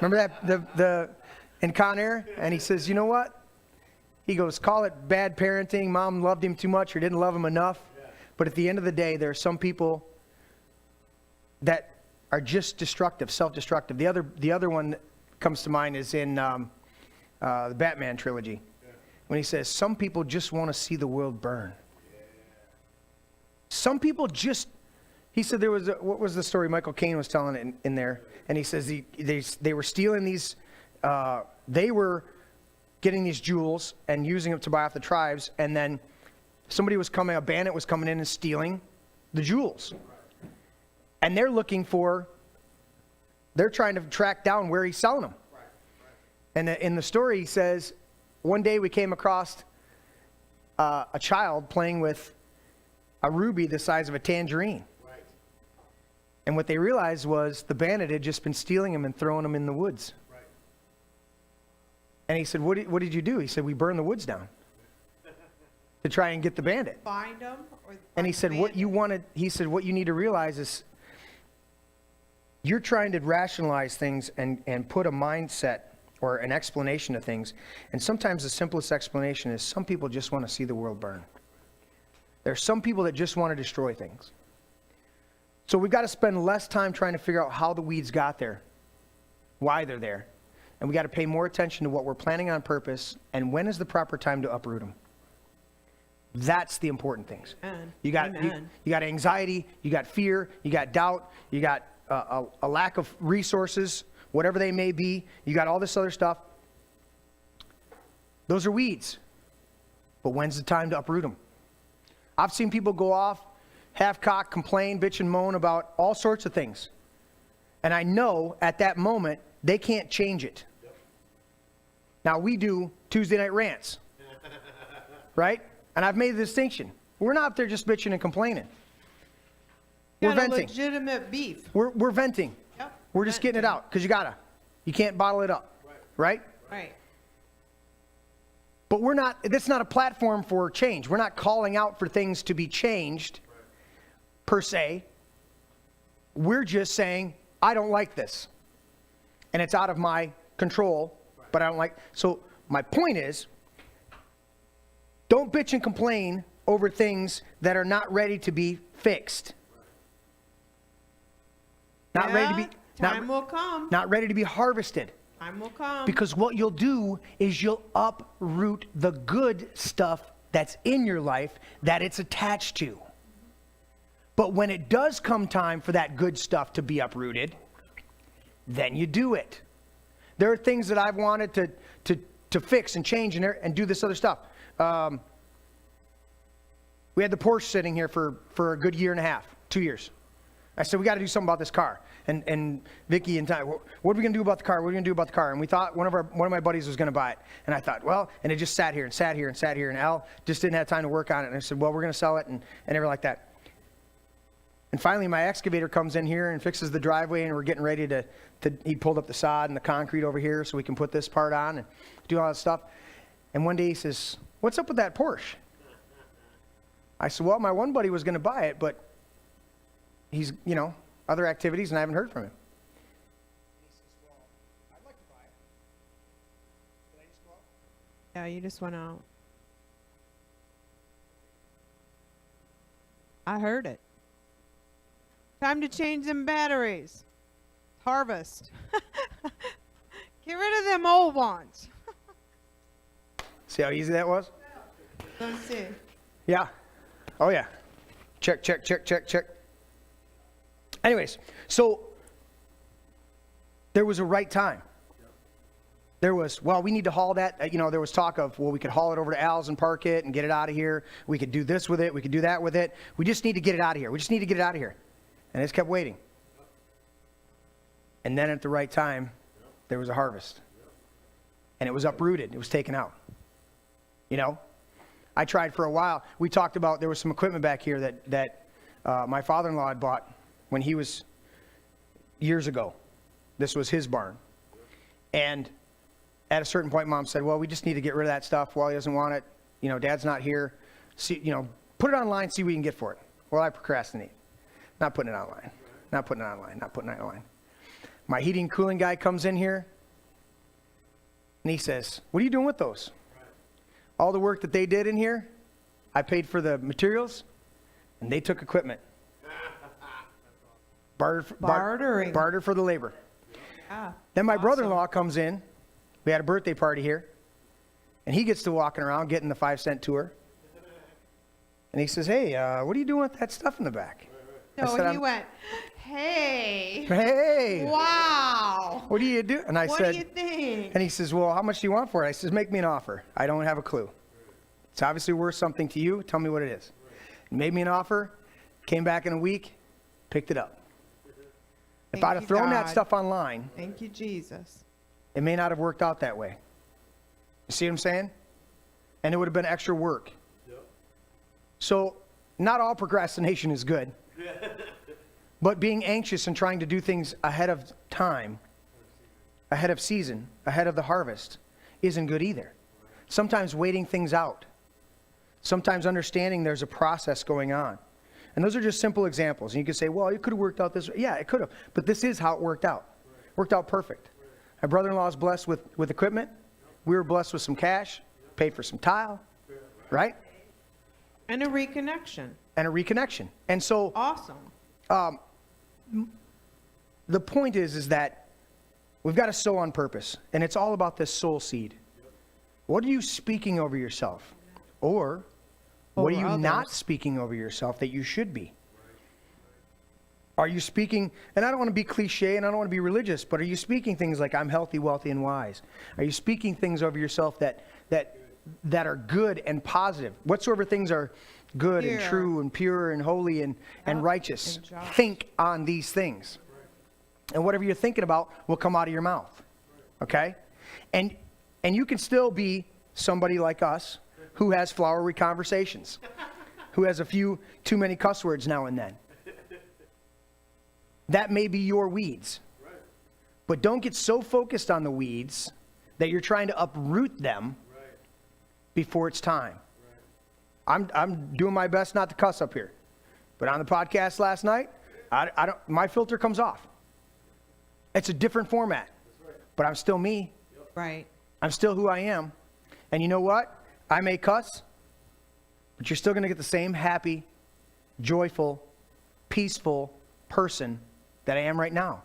Remember that, in Con Air? And he says, you know what? He goes, call it bad parenting. Mom loved him too much or didn't love him enough. Yeah. But at the end of the day, there are some people that are just destructive, self-destructive. The other one that comes to mind is in the Batman trilogy. Yeah. When he says, some people just want to see the world burn. Yeah. Some people just, he said there was, what was the story Michael Caine was telling it in there? And he says they were stealing these, they were getting these jewels and using them to buy off the tribes, and then somebody was coming, a bandit was coming in and stealing the jewels. And they're trying to track down where he's selling them. And in the story he says, one day we came across a child playing with a ruby the size of a tangerine. And what they realized was the bandit had just been stealing them and throwing them in the woods. And he said, what did you do? He said, we burned the woods down to try and get the bandit. Find them? And he said, what you need to realize is you're trying to rationalize things and put a mindset or an explanation of things. And sometimes the simplest explanation is some people just want to see the world burn. There are some people that just want to destroy things. So we've got to spend less time trying to figure out how the weeds got there, why they're there. And we got to pay more attention to what we're planting on purpose and when is the proper time to uproot them. That's the important things. You got anxiety, you got fear, you got doubt, you got a lack of resources, whatever they may be. You got all this other stuff. Those are weeds. But when's the time to uproot them? I've seen people go off, half-cocked, complain, bitch and moan about all sorts of things. And I know at that moment they can't change it. Now we do Tuesday night rants, right? And I've made the distinction. We're not out there just bitching and complaining. We're venting. Legitimate beef. We're venting. Yep. We're just getting it out because you gotta. You can't bottle it up, right? Right. But we're not. That's not a platform for change. We're not calling out for things to be changed, per se. We're just saying I don't like this, and it's out of my control. But I don't like. So my point is, don't bitch and complain over things that are not ready to be fixed. Not ready to be. Time will come. Not ready to be harvested. Time will come. Because what you'll do is you'll uproot the good stuff that's in your life that it's attached to. But when it does come time for that good stuff to be uprooted, then you do it. There are things that I've wanted to fix and change and do this other stuff. We had the Porsche sitting here for a good year and a half, 2 years. I said, we got to do something about this car. And Vicky and Ty, what are we going to do about the car? What are we going to do about the car? And we thought one of my buddies was going to buy it. And I thought, well, and it just sat here and sat here and sat here. And Al just didn't have time to work on it. And I said, well, we're going to sell it and everything like that. And finally, my excavator comes in here and fixes the driveway, and we're getting ready to he pulled up the sod and the concrete over here so we can put this part on and do all that stuff. And one day he says, what's up with that Porsche? I said, well, my one buddy was going to buy it, but he's, other activities, and I haven't heard from him. He says, well, I'd like to buy it. Did I just go out? Yeah, you just went out. I heard it. Time to change them batteries. Harvest. Get rid of them old ones. See how easy that was? Let's see. Yeah. Oh, yeah. Check, check, check, check, check. Anyways, so there was a right time. There was, well, we need to haul that. There was talk of, well, we could haul it over to Al's and park it and get it out of here. We could do this with it. We could do that with it. We just need to get it out of here. We just need to get it out of here. And I just kept waiting. And then at the right time, there was a harvest. And it was uprooted. It was taken out. I tried for a while. We talked about, there was some equipment back here that my father-in-law had bought when he was years ago. This was his barn. And at a certain point, Mom said, well, we just need to get rid of that stuff while he doesn't want it. Dad's not here. See, put it online, see what we can get for it. Well, I procrastinate. Not putting it online. Not putting it online. Not putting it online. My heating and cooling guy comes in here, and he says, what are you doing with those? All the work that they did in here, I paid for the materials, and they took equipment. Barter for the labor. Ah, Then my awesome. brother-in-law comes in. We had a birthday party here, and he gets to walking around getting the 5-cent tour. And he says, hey, what are you doing with that stuff in the back? No, I said, he went, hey. Hey. Wow. What do you do? And I What said, do you think? and he says, well, how much do you want for it? I says, make me an offer. I don't have a clue. It's obviously worth something to you. Tell me what it is. He made me an offer, came back in a week, picked it up. If Thank I'd have you, thrown that God. stuff online, Thank you, Jesus. it may not have worked out that way. You see what I'm saying? And it would have been extra work. So not all procrastination is good. But being anxious and trying to do things ahead of time, ahead of season, ahead of the harvest, isn't good either. Sometimes waiting things out. Sometimes understanding there's a process going on. And those are just simple examples. And you could say, well, it could have worked out this way. Yeah, it could have. But this is how it worked out. Worked out perfect. My brother-in-law is blessed with equipment. We were blessed with some cash, paid for some tile, right? And a reconnection. And a reconnection. And so Awesome. the point is that we've got to sow on purpose. And it's all about this soul seed. What are you speaking over yourself? Or what are you Over not others. speaking over yourself that you should be? Are you speaking, and I don't want to be cliche and I don't want to be religious, but are you speaking things like I'm healthy, wealthy, and wise? Are you speaking things over yourself that are good and positive? Whatsoever things are good and Pure. true and pure and holy and righteous, and just. think on these things. And whatever you're thinking about will come out of your mouth. Okay? And you can still be somebody like us who has flowery conversations, who has a few too many cuss words now and then. That may be your weeds. But don't get so focused on the weeds that you're trying to uproot them before it's time. I'm doing my best not to cuss up here. But on the podcast last night, I don't. My filter comes off. It's a different format. But I'm still me. Right. I'm still who I am. And you know what? I may cuss, but you're still going to get the same happy, joyful, peaceful person that I am right now.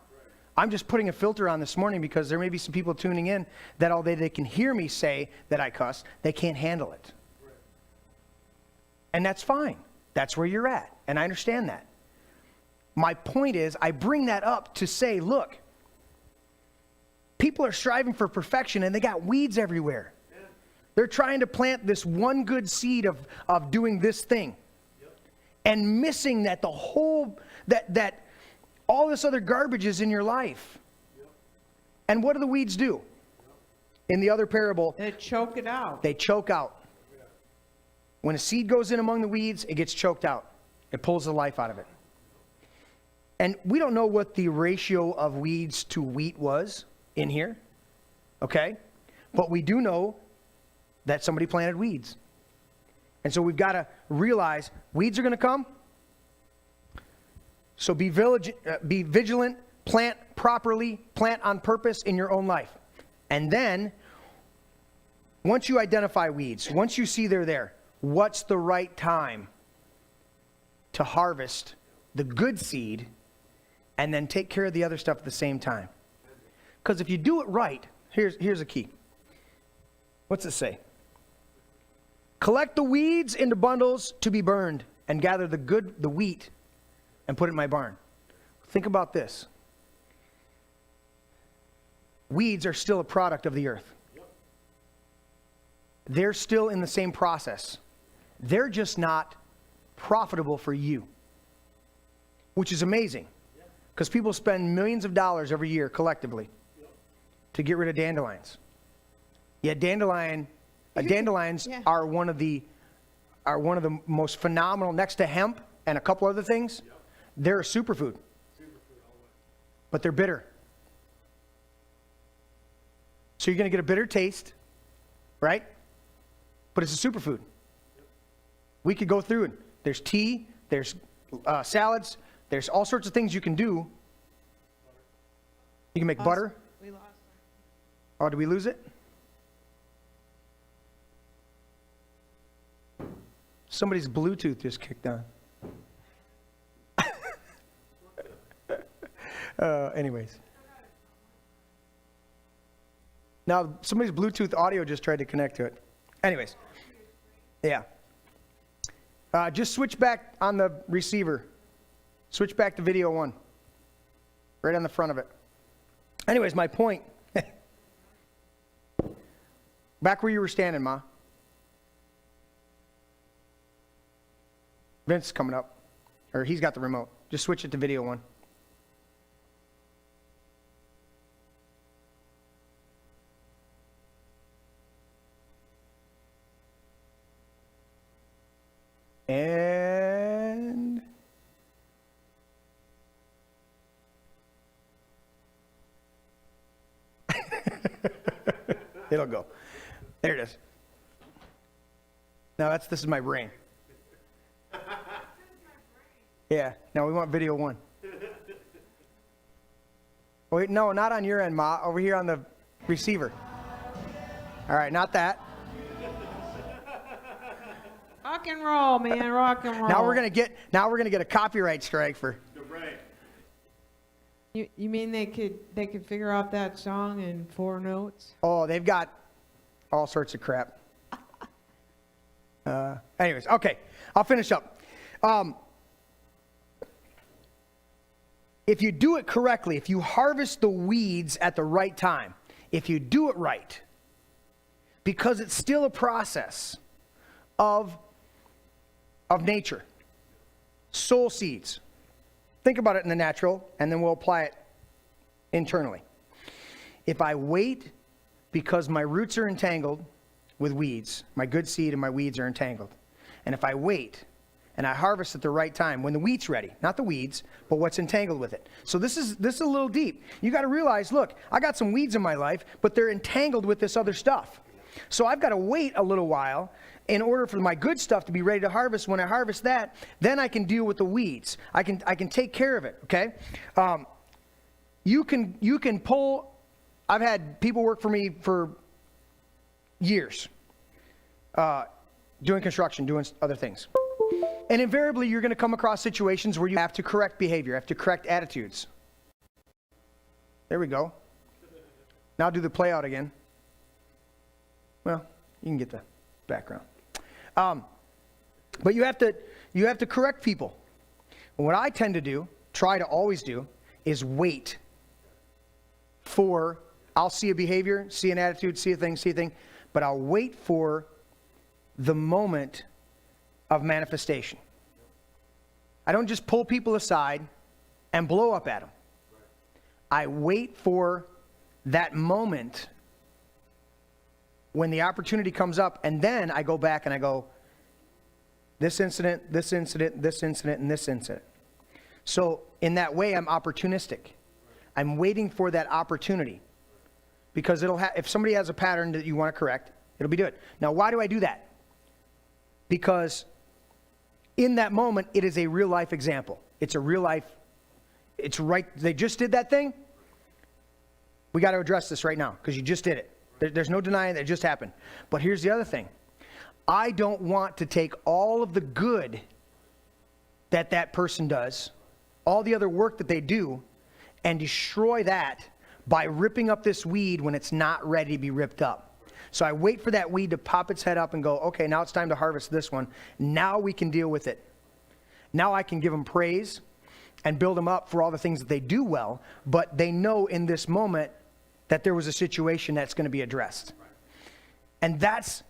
I'm just putting a filter on this morning because there may be some people tuning in that although they can hear me say that I cuss, they can't handle it. And that's fine. That's where you're at. And I understand that. My point is, I bring that up to say, look, people are striving for perfection and they got weeds everywhere. They're trying to plant this one good seed of doing this thing. And missing that the whole, that All this other garbage is in your life. And what do the weeds do? In the other parable, They choke it out. they choke out. When a seed goes in among the weeds, it gets choked out. It pulls the life out of it. And we don't know what the ratio of weeds to wheat was in here, okay? But we do know that somebody planted weeds. And so we've got to realize weeds are going to come. So be vigilant, plant properly, plant on purpose in your own life. And then, once you identify weeds, once you see they're there, what's the right time to harvest the good seed and then take care of the other stuff at the same time? Because if you do it right, here's a key. What's it say? Collect the weeds into bundles to be burned, and gather the wheat, and put it in my barn. Think about this. Weeds are still a product of the earth. They're still in the same process. They're just not profitable for you, which is amazing, because people spend millions of dollars every year collectively to get rid of dandelions. Yet dandelions Yeah. are one of the most phenomenal, next to hemp and a couple other things. They're a superfood, but they're bitter. So you're going to get a bitter taste, right? But it's a superfood. We could go through it. There's tea, there's salads, there's all sorts of things you can do. You can make butter. We lost Oh, did we lose it? Somebody's Bluetooth just kicked on. Anyways. Now, somebody's Bluetooth audio just tried to connect to it. Anyways. Yeah. Just switch back on the receiver. Switch back to video 1. Right on the front of it. Anyways, my point. Back where you were standing, Ma. Vince is coming up. Or he's got the remote. Just switch it to video 1. And it'll go. There it is. Now this is my brain. Yeah. Now we want video 1. Wait, no, not on your end, Ma. Over here on the receiver. All right, not that. Rock and roll, man, rock and roll. Now we're gonna get a copyright strike for. You mean they could figure out that song in 4 notes? Oh, they've got all sorts of crap. Anyways, okay, I'll finish up. If you do it correctly, if you harvest the weeds at the right time, if you do it right, because it's still a process of nature, soul seeds. Think about it in the natural, and then we'll apply it internally. If I wait because my roots are entangled with weeds, my good seed and my weeds are entangled, and if I wait and I harvest at the right time, when the wheat's ready, not the weeds, but what's entangled with it. So this is a little deep. You got to realize, look, I got some weeds in my life, but they're entangled with this other stuff. So I've got to wait a little while in order for my good stuff to be ready to harvest. When I harvest that, then I can deal with the weeds. I can take care of it, okay? You can pull. I've had people work for me for years, doing construction, doing other things. And invariably, you're going to come across situations where you have to correct behavior, have to correct attitudes. There we go. Now do the play out again. Well, you can get the background. But you have to correct people. And what I tend to do, try to always do, is wait for, I'll see a behavior, see an attitude, see a thing, but I'll wait for the moment of manifestation. I don't just pull people aside and blow up at them. I wait for that moment when the opportunity comes up, and then I go back and I go, this incident, this incident, this incident, and this incident. So in that way, I'm opportunistic. I'm waiting for that opportunity. Because if somebody has a pattern that you want to correct, it'll be good. Now, why do I do that? Because in that moment, it is a real life example. It's a real life, it's right, they just did that thing. We got to address this right now because you just did it. There's no denying that it just happened. But here's the other thing. I don't want to take all of the good that that person does, all the other work that they do, and destroy that by ripping up this weed when it's not ready to be ripped up. So I wait for that weed to pop its head up and go, okay, now it's time to harvest this one. Now we can deal with it. Now I can give them praise and build them up for all the things that they do well, but they know in this moment that there was a situation that's going to be addressed. And that's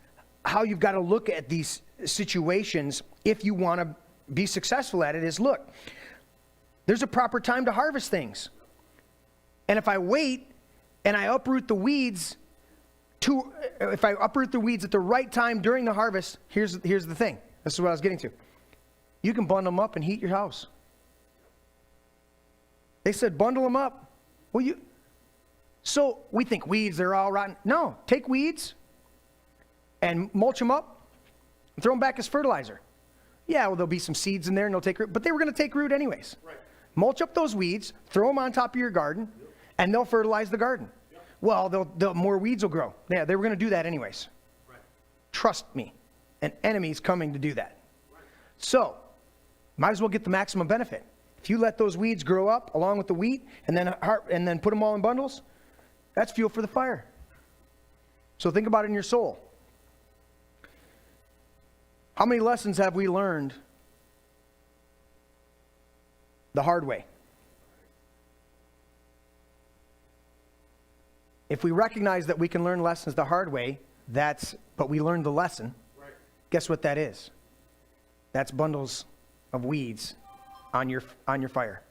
how you've got to look at these situations if you want to be successful at it is, look, there's a proper time to harvest things. And if I wait and I uproot the weeds if I uproot the weeds at the right time during the harvest, here's the thing. This is what I was getting to. You can bundle them up and heat your house. They said bundle them up. Well, so we think weeds, they're all rotten. No, take weeds and mulch them up and throw them back as fertilizer. Yeah, well, there'll be some seeds in there and they'll take root, but they were going to take root anyways. Right. Mulch up those weeds, throw them on top of your garden, and they'll fertilize the garden. Yep. Well, more weeds will grow. Yeah, they were going to do that anyways. Right. Trust me, an enemy's coming to do that. Right. So, might as well get the maximum benefit. If you let those weeds grow up along with the wheat and then put them all in bundles, that's fuel for the fire. So think about it in your soul. How many lessons have we learned the hard way? If we recognize that we can learn lessons the hard way, but we learned the lesson, right. Guess what that is? That's bundles of weeds on your fire.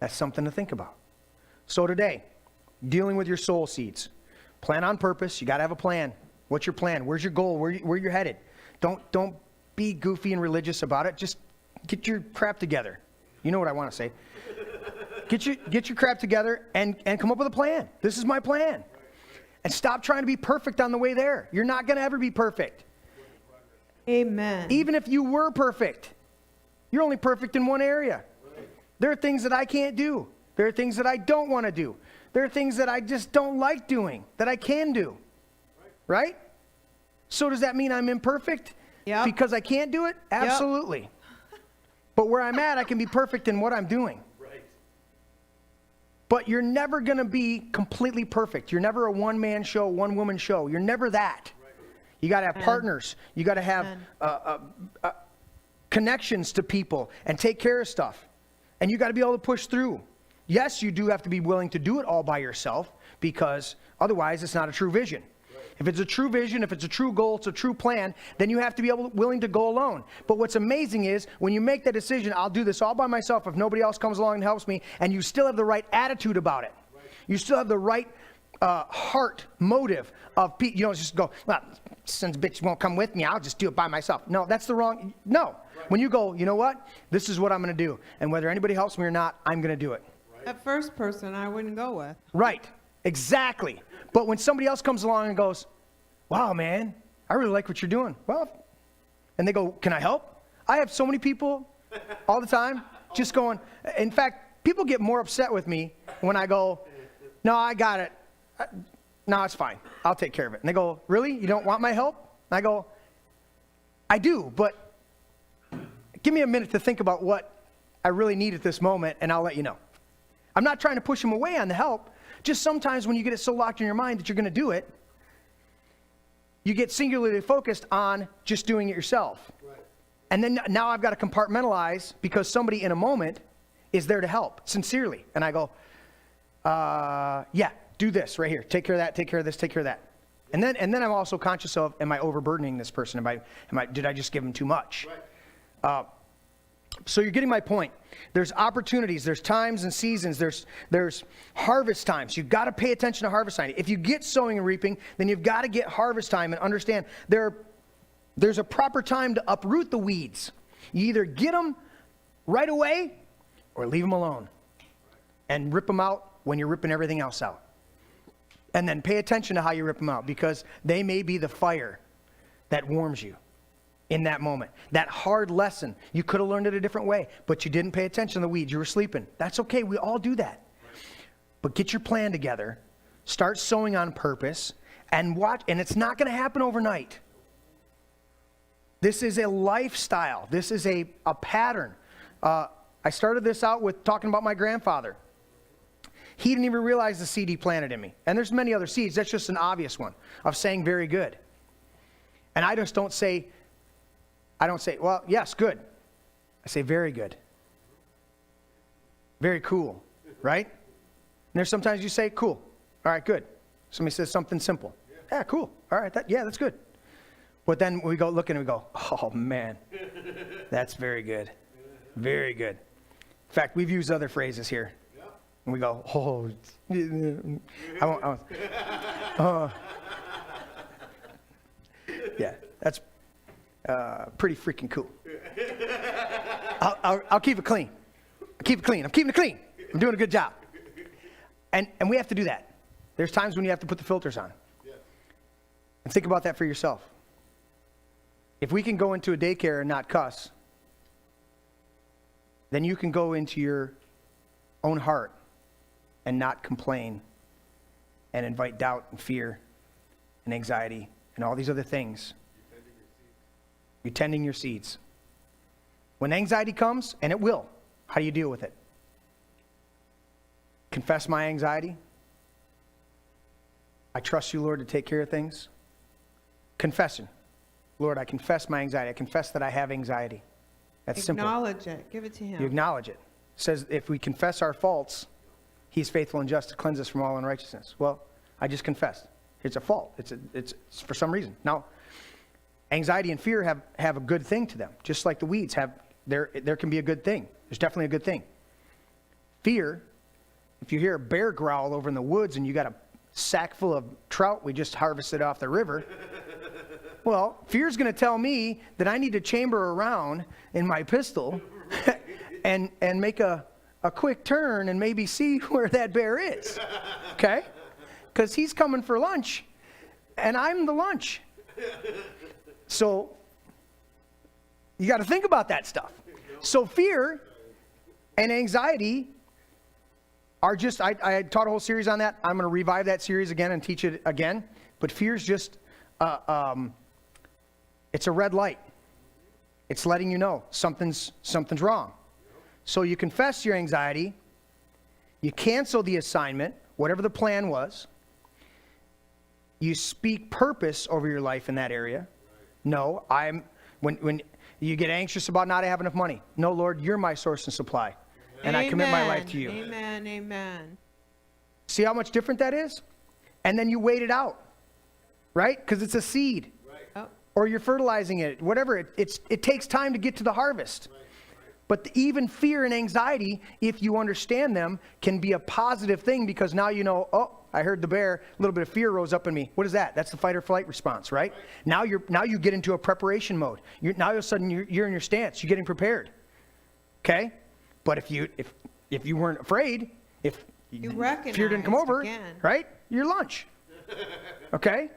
That's something to think about. So today, dealing with your soul seeds. Plan on purpose. You got to have a plan. What's your plan? Where's your goal? Where you're headed? Don't be goofy and religious about it. Just get your crap together. You know what I want to say. Get your crap together and come up with a plan. This is my plan. And stop trying to be perfect on the way there. You're not going to ever be perfect. Amen. Even if you were perfect, you're only perfect in one area. There are things that I can't do. There are things that I don't want to do. There are things that I just don't like doing that I can do. Right? So does that mean I'm imperfect? Yep. Because I can't do it? Absolutely. Yep. But where I'm at, I can be perfect in what I'm doing. Right. But you're never going to be completely perfect. You're never a one-man show, one-woman show. You're never that. Right. You got to have partners. You got to have connections to people and take care of stuff. And you got to be able to push through. Yes, you do have to be willing to do it all by yourself because otherwise it's not a true vision. If it's a true vision, if it's a true goal, it's a true plan, then you have to be willing to go alone. But what's amazing is when you make that decision, I'll do this all by myself if nobody else comes along and helps me, and you still have the right attitude about it. Right. You still have the right heart, motive of, you don't just go, well, since bitch won't come with me, I'll just do it by myself. No, that's the wrong, no. Right. When you go, you know what? This is what I'm going to do. And whether anybody helps me or not, I'm going to do it. Right. That first person I wouldn't go with. Right. Exactly. But when somebody else comes along and goes, wow, man, I really like what you're doing. Well, and they go, can I help? I have so many people all the time just going, in fact, people get more upset with me when I go, no, I got it. No, it's fine. I'll take care of it. And they go, really? You don't want my help? And I go, I do, but give me a minute to think about what I really need at this moment, and I'll let you know. I'm not trying to push them away on the help. Just sometimes when you get it so locked in your mind that you're going to do it, you get singularly focused on just doing it yourself. Right. And then now I've got to compartmentalize because somebody in a moment is there to help, sincerely. And I go, yeah, do this right here. Take care of that, take care of this, take care of that. And then I'm also conscious of, am I overburdening this person? Did I just give them too much? Right. So you're getting my point. There's opportunities, there's times and seasons, there's harvest times. You've got to pay attention to harvest time. If you get sowing and reaping, then you've got to get harvest time and understand there's a proper time to uproot the weeds. You either get them right away or leave them alone and rip them out when you're ripping everything else out. And then pay attention to how you rip them out, because they may be the fire that warms you in that moment. That hard lesson, you could have learned it a different way, but you didn't pay attention to the weeds. You were sleeping. That's okay. We all do that. But get your plan together. Start sowing on purpose and watch. And it's not going to happen overnight. This is a lifestyle. This is a pattern. I started this out with talking about my grandfather. He didn't even realize the seed he planted in me. And there's many other seeds. That's just an obvious one of saying very good. And I just don't say, well, yes, good. I say very good. Very cool, right? And there's sometimes you say, cool. All right, good. Somebody says something simple. Yeah, cool. All right, that's good. But then we go look and we go, oh, man, that's very good. Very good. In fact, we've used other phrases here. And we go, oh, yeah, that's pretty freaking cool. I'll keep it clean. I'm keeping it clean. I'm doing a good job. And we have to do that. There's times when you have to put the filters on. And think about that for yourself. If we can go into a daycare and not cuss, then you can go into your own heart and not complain and invite doubt and fear and anxiety and all these other things. You're tending your seeds. When anxiety comes, and it will, how do you deal with it? Confess my anxiety. I trust you, Lord, to take care of things. Confession. Lord, I confess my anxiety. I confess that I have anxiety. That's simple. Acknowledge it. Give it to him. You acknowledge it. It says if we confess our faults, he's faithful and just to cleanse us from all unrighteousness. Well, I just confessed. It's a fault. It's for some reason. Now, anxiety and fear have a good thing to them, just like the weeds have. There can be a good thing. There's definitely a good thing. Fear, if you hear a bear growl over in the woods and you got a sack full of trout we just harvested off the river, well, fear's going to tell me that I need to chamber around in my pistol and make a quick turn and maybe see where that bear is, okay? Because he's coming for lunch, and I'm the lunch. So you got to think about that stuff. So fear and anxiety are just, I taught a whole series on that. I'm going to revive that series again and teach it again. But fear's just, it's a red light. It's letting you know something's wrong. So you confess your anxiety. You cancel the assignment, whatever the plan was. You speak purpose over your life in that area. No, when you get anxious about not having enough money. No, Lord, you're my source and supply. And I commit my life to you. Amen, amen. See how much different that is? And then you wait it out, right? Because it's a seed. Oh. Or you're fertilizing it, whatever. It takes time to get to the harvest. But even fear and anxiety, if you understand them, can be a positive thing, because now you know, oh, I heard the bear, a little bit of fear rose up in me. What is that? That's the fight or flight response, right? Now you get into a preparation mode. Now all of a sudden you're in your stance. You're getting prepared. Okay? But if you weren't afraid, if fear didn't come over, right? Your lunch. Okay?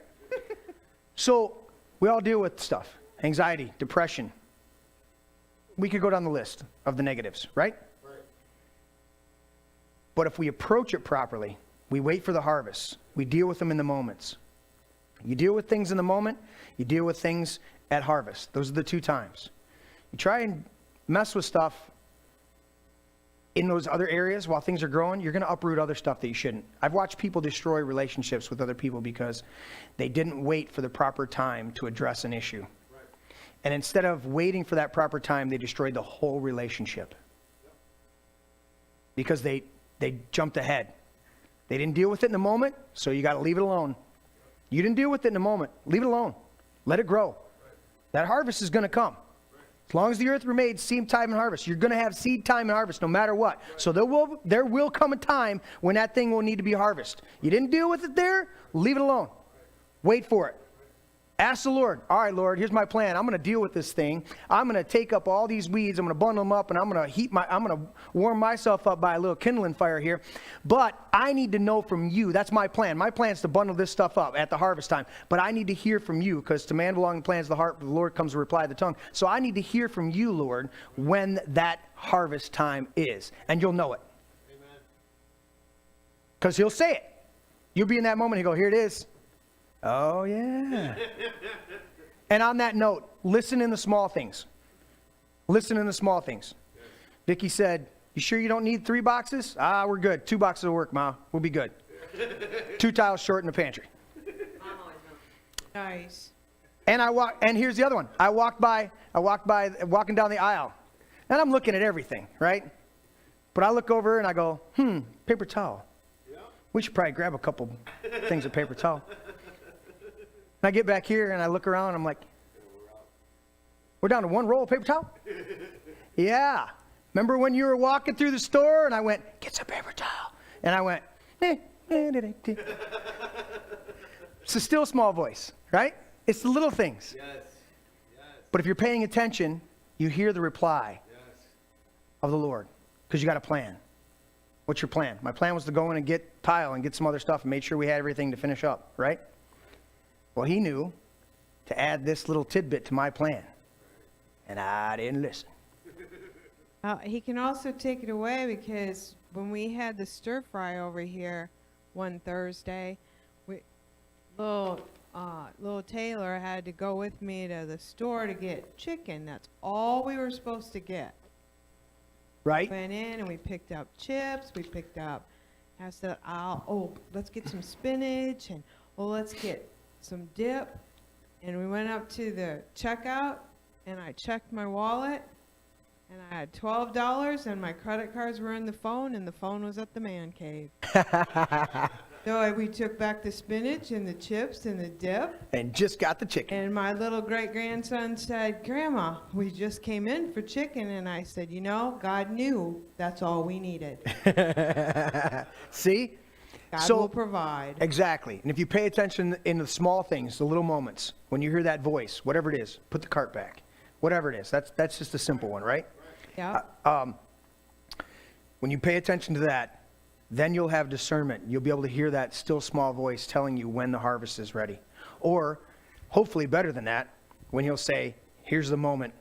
So we all deal with stuff. Anxiety, depression. We could go down the list of the negatives, right? But if we approach it properly, we wait for the harvest. We deal with them in the moments. You deal with things in the moment. You deal with things at harvest. Those are the two times. You try and mess with stuff in those other areas while things are growing, you're going to uproot other stuff that you shouldn't. I've watched people destroy relationships with other people because they didn't wait for the proper time to address an issue. And instead of waiting for that proper time, they destroyed the whole relationship. Because they jumped ahead. They didn't deal with it in the moment, so you got to leave it alone. You didn't deal with it in the moment. Leave it alone. Let it grow. That harvest is going to come. As long as the earth remains, seed time and harvest. You're going to have seed time and harvest no matter what. So there will come a time when that thing will need to be harvested. You didn't deal with it there, leave it alone. Wait for it. Ask the Lord, all right, Lord, here's my plan. I'm going to deal with this thing. I'm going to take up all these weeds. I'm going to bundle them up, and I'm going to warm myself up by a little kindling fire here. But I need to know from you. That's my plan. My plan is to bundle this stuff up at the harvest time. But I need to hear from you, because to man belong the plans of the heart, but the Lord comes to reply of the tongue. So I need to hear from you, Lord, when that harvest time is. And you'll know it. Because he'll say it. You'll be in that moment, he'll go, here it is. Oh, yeah. And on that note, listen in the small things. Listen in the small things. Vicki said, you sure you don't need 3 boxes? We're good. 2 boxes will work, Ma. We'll be good. 2 tiles short in the pantry. Nice. And here's the other one. Walking down the aisle. And I'm looking at everything, right? But I look over and I go, paper towel. We should probably grab a couple things of paper towel. And I get back here and I look around and I'm like, we're down to 1 roll of paper towel? Yeah. Remember when you were walking through the store and I went, get some paper towel? And I went, It's a still small voice, right? It's the little things. Yes. But if you're paying attention, you hear the reply of the Lord, because you got a plan. What's your plan? My plan was to go in and get tile and get some other stuff and make sure we had everything to finish up, right? Well, he knew to add this little tidbit to my plan, and I didn't listen. He can also take it away, because when we had the stir fry over here one Thursday, little Taylor had to go with me to the store to get chicken. That's all we were supposed to get. Right? Went in and we picked up chips. We picked up. I said, let's get some spinach, and let's get some dip. And we went up to the checkout, and I checked my wallet, and I had $12, and my credit cards were in the phone, and the phone was at the man cave. So we took back the spinach and the chips and the dip. And just got the chicken. And my little great-grandson said, Grandma, we just came in for chicken. And I said, God knew that's all we needed. See? God will provide. Exactly. And if you pay attention in the small things, the little moments, when you hear that voice, whatever it is, put the cart back. Whatever it is. That's just a simple one, right? Yeah. When you pay attention to that, then you'll have discernment. You'll be able to hear that still small voice telling you when the harvest is ready. Or, hopefully better than that, when he'll say, here's the moment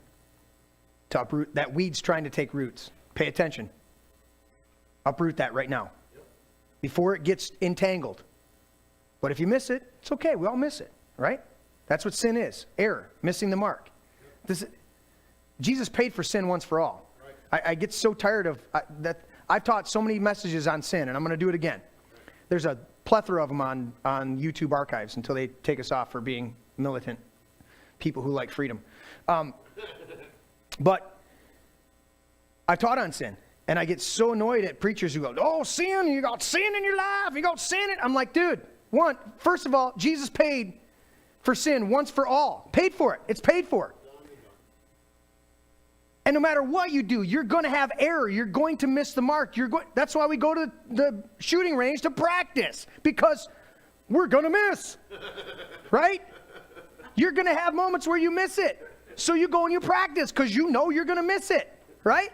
to uproot that weed's trying to take roots. Pay attention. Uproot that right now. Before it gets entangled. But if you miss it, it's okay. We all miss it, right? That's what sin is. Error. Missing the mark. Jesus paid for sin once for all. I get so tired of that. I've taught so many messages on sin, and I'm going to do it again. There's a plethora of them on YouTube archives until they take us off for being militant people who like freedom. But I taught on sin, and I get so annoyed at preachers who go, sin, you got sin in your life, you got sin in it. I'm like, dude, first of all, Jesus paid for sin once for all. Paid for it. It's paid for. And no matter what you do, you're going to have error. You're going to miss the mark. That's why we go to the shooting range to practice, because we're going to miss, right? You're going to have moments where you miss it. So you go and you practice because you know you're going to miss it, right?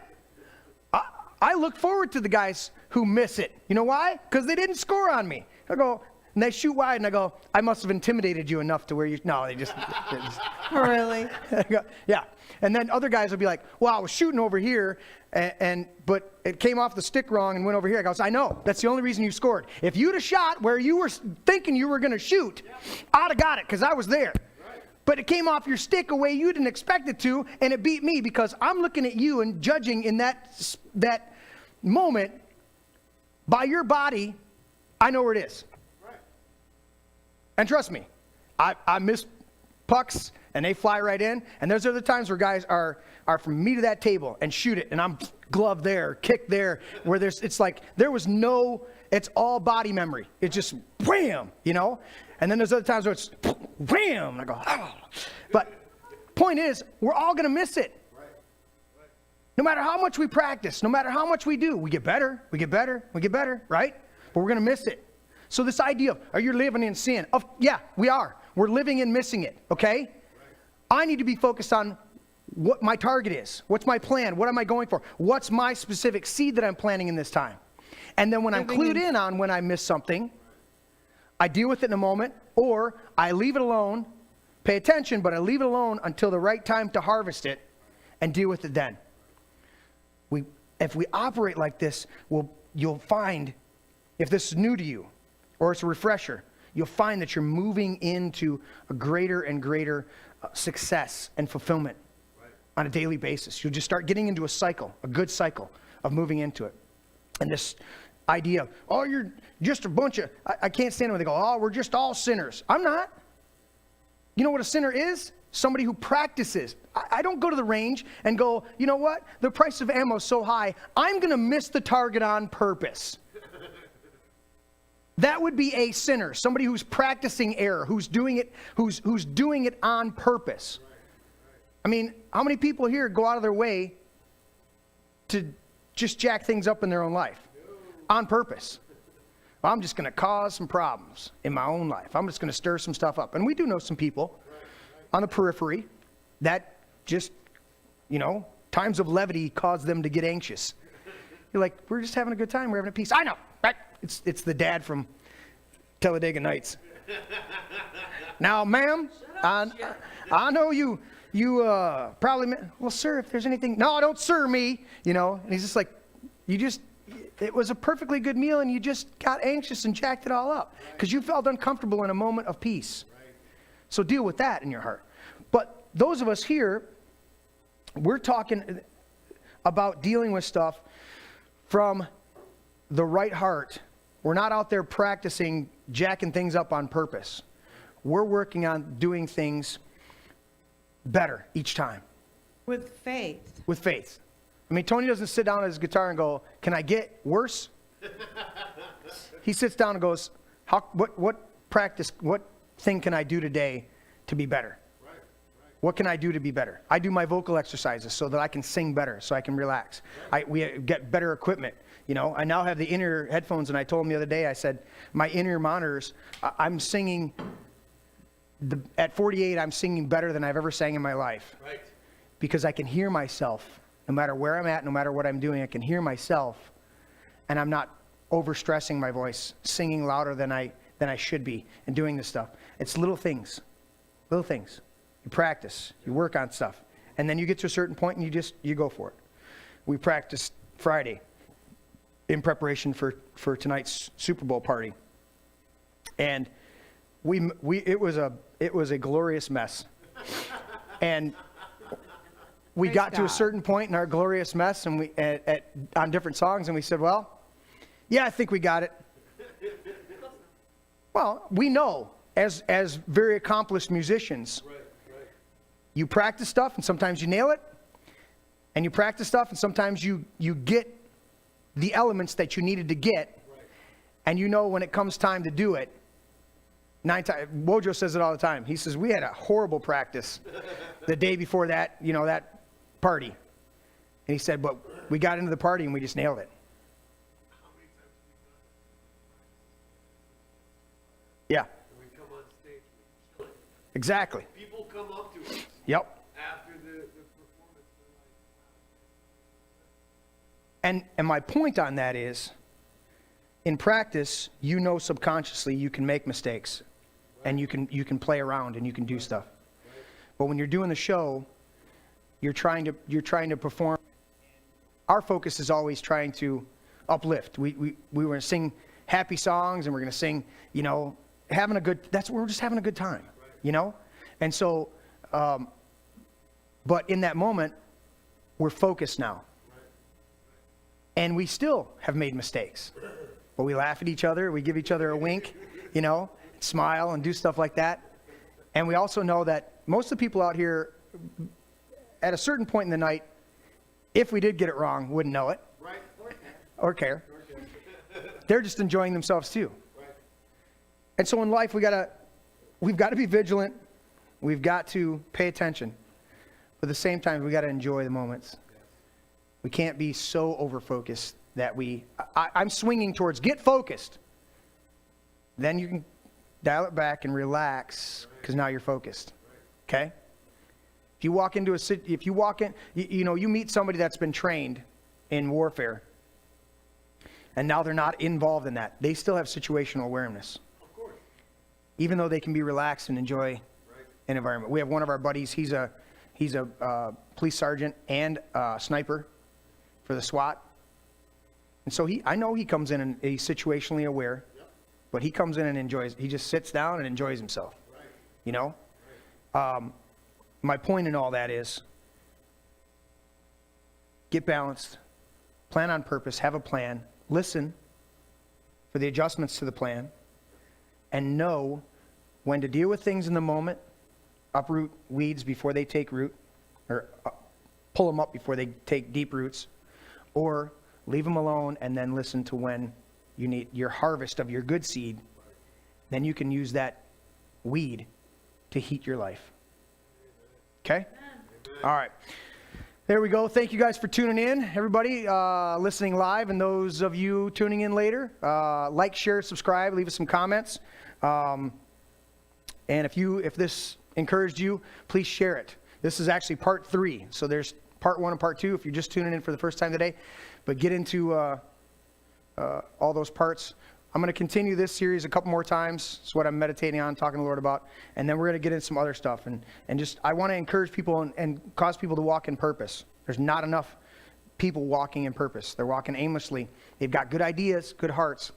I look forward to the guys who miss it. You know why? Because they didn't score on me. I go, and they shoot wide, and I go, I must have intimidated you enough to where you, no, they just. Really? Yeah. And then other guys will be like, well, I was shooting over here, but it came off the stick wrong and went over here. I go, I know. That's the only reason you scored. If you'd have shot where you were thinking you were going to shoot, I'd have got it because I was there. Right. But it came off your stick a way you didn't expect it to, and it beat me because I'm looking at you and judging in that moment by your body. I know where it is. Right. And trust me, I miss pucks, and they fly right in. And there's other times where guys are from me to that table and shoot it, and I'm glove there, kick there, where it's like it's all body memory. It's just wham, And then there's other times where it's wham, and I go, oh. But point is, we're all going to miss it. Right. No matter how much we practice, no matter how much we do, we get better, right? But we're going to miss it. So this idea of, are you living in sin? Yeah, we are. We're living and missing it, okay? I need to be focused on what my target is. What's my plan? What am I going for? What's my specific seed that I'm planting in this time? And then when I'm clued in on when I miss something, I deal with it in a moment, or I leave it alone, pay attention, but I leave it alone until the right time to harvest it and deal with it then. If we operate like this, you'll find, if this is new to you, or it's a refresher, you'll find that you're moving into a greater and greater success and fulfillment on a daily basis. You'll just start getting into a cycle, a good cycle of moving into it. And this idea of, oh, you're just a bunch of, I can't stand it when they go, oh, we're just all sinners. I'm not. You know what a sinner is? Somebody who practices. I don't go to the range and go, you know what? The price of ammo is so high, I'm going to miss the target on purpose. That would be a sinner, somebody who's practicing error, who's doing it on purpose. I mean, how many people here go out of their way to just jack things up in their own life on purpose? Well, I'm just going to cause some problems in my own life. I'm just going to stir some stuff up. And we do know some people on the periphery that just, times of levity cause them to get anxious. You're like, we're just having a good time. We're having a peace. I know. Right? It's the dad from Talladega Nights. Now, ma'am, I know you probably, well, sir, if there's anything, no, don't sir me, And he's just like, it was a perfectly good meal and you just got anxious and jacked it all up because you felt uncomfortable in a moment of peace. So deal with that in your heart. But those of us here, we're talking about dealing with stuff from the right heart. We're not out there practicing jacking things up on purpose. We're working on doing things better each time. With faith. With faith. I mean, Tony doesn't sit down at his guitar and go, can I get worse? He sits down and goes, what thing can I do today to be better? What can I do to be better? I do my vocal exercises so that I can sing better, so I can relax. We get better equipment. I now have the in-ear headphones, and I told him the other day, I said, my in-ear monitors, I'm singing, at 48, I'm singing better than I've ever sang in my life. Right. Because I can hear myself, no matter where I'm at, no matter what I'm doing, I can hear myself, and I'm not overstressing my voice, singing louder than I should be, and doing this stuff. It's little things. Little things. You practice, you work on stuff, and then you get to a certain point and you go for it. We practiced Friday in preparation for tonight's Super Bowl party, and it was a glorious mess, and we got to a certain point in our glorious mess, and on different songs, and we said, well, yeah, I think we got it. Well, we know as very accomplished musicians. You practice stuff, and sometimes you nail it. And you practice stuff, and sometimes you get the elements that you needed to get. And when it comes time to do it, 9 times, Wojo says it all the time. He says, we had a horrible practice the day before that, that party. And he said, but we got into the party and we just nailed it. Yeah. We come on stage. Exactly. People come up to us. Yep. After the performance, they're like, wow. And my point on that is, in practice, subconsciously you can make mistakes, and you can play around and you can do stuff. But when you're doing the show, you're trying to perform. Our focus is always trying to uplift. We were going to sing happy songs, and we're going to sing, having a good. We're just having a good time, And so. But in that moment, we're focused now. And we still have made mistakes. But we laugh at each other, we give each other a wink, smile and do stuff like that. And we also know that most of the people out here, at a certain point in the night, if we did get it wrong, wouldn't know it. Right. Or care. They're just enjoying themselves too. Right. And so in life, we've got to be vigilant. We've got to pay attention. But at the same time, we got to enjoy the moments. We can't be so over-focused that I'm swinging towards get focused. Then you can dial it back and relax because now you're focused. Okay? If you walk into you meet somebody that's been trained in warfare and now they're not involved in that. They still have situational awareness. Of course. Even though they can be relaxed and enjoy an environment. We have one of our buddies, he's a police sergeant and a sniper for the SWAT. And so I know he comes in and he's situationally aware, but he comes in and he just sits down and enjoys himself. Right. You know? My point in all that is, get balanced, plan on purpose, have a plan, listen for the adjustments to the plan, and know when to deal with things in the moment, uproot weeds before they take root, or pull them up before they take deep roots, or leave them alone and then listen to when you need your harvest of your good seed. Then you can use that weed to heat your life. Okay? All right. There we go. Thank you guys for tuning in. Everybody listening live and those of you tuning in later, like, share, subscribe, leave us some comments. And if this encouraged you, please share it. This is actually part 3. So there's part 1 and part 2 if you're just tuning in for the first time today. But get into all those parts. I'm going to continue this series a couple more times. It's what I'm meditating on, talking to the Lord about. And then we're going to get into some other stuff. And just, I want to encourage people and cause people to walk in purpose. There's not enough people walking in purpose. They're walking aimlessly. They've got good ideas, good hearts,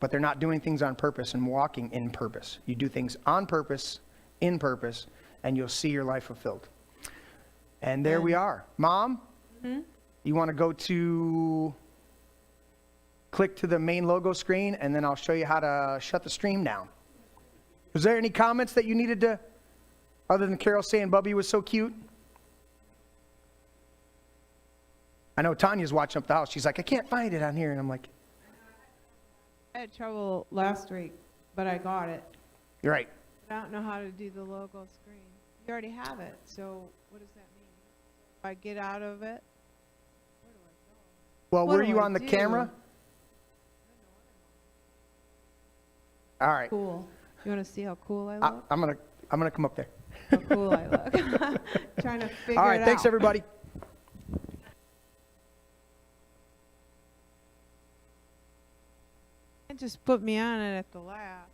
but they're not doing things on purpose and walking in purpose. You do things on purpose, in purpose, and you'll see your life fulfilled. And there we are. Mom, you want to go to... click to the main logo screen, and then I'll show you how to shut the stream down. Was there any comments that you needed to, other than Carol saying Bubby was so cute? I know Tanya's watching up the house. She's like, I can't find it on here. And I'm like, I had trouble last week, but I got it. you're right. I don't know how to do the logo screen. You already have it, so what does that mean? If I get out of it, where do I go? Well, What were do you I on the do? camera? All right. Cool. You want to see how cool I I, look? I'm gonna come up there. How cool I look. Trying to figure All right. it Thanks, out. everybody. And just put me on it at the last.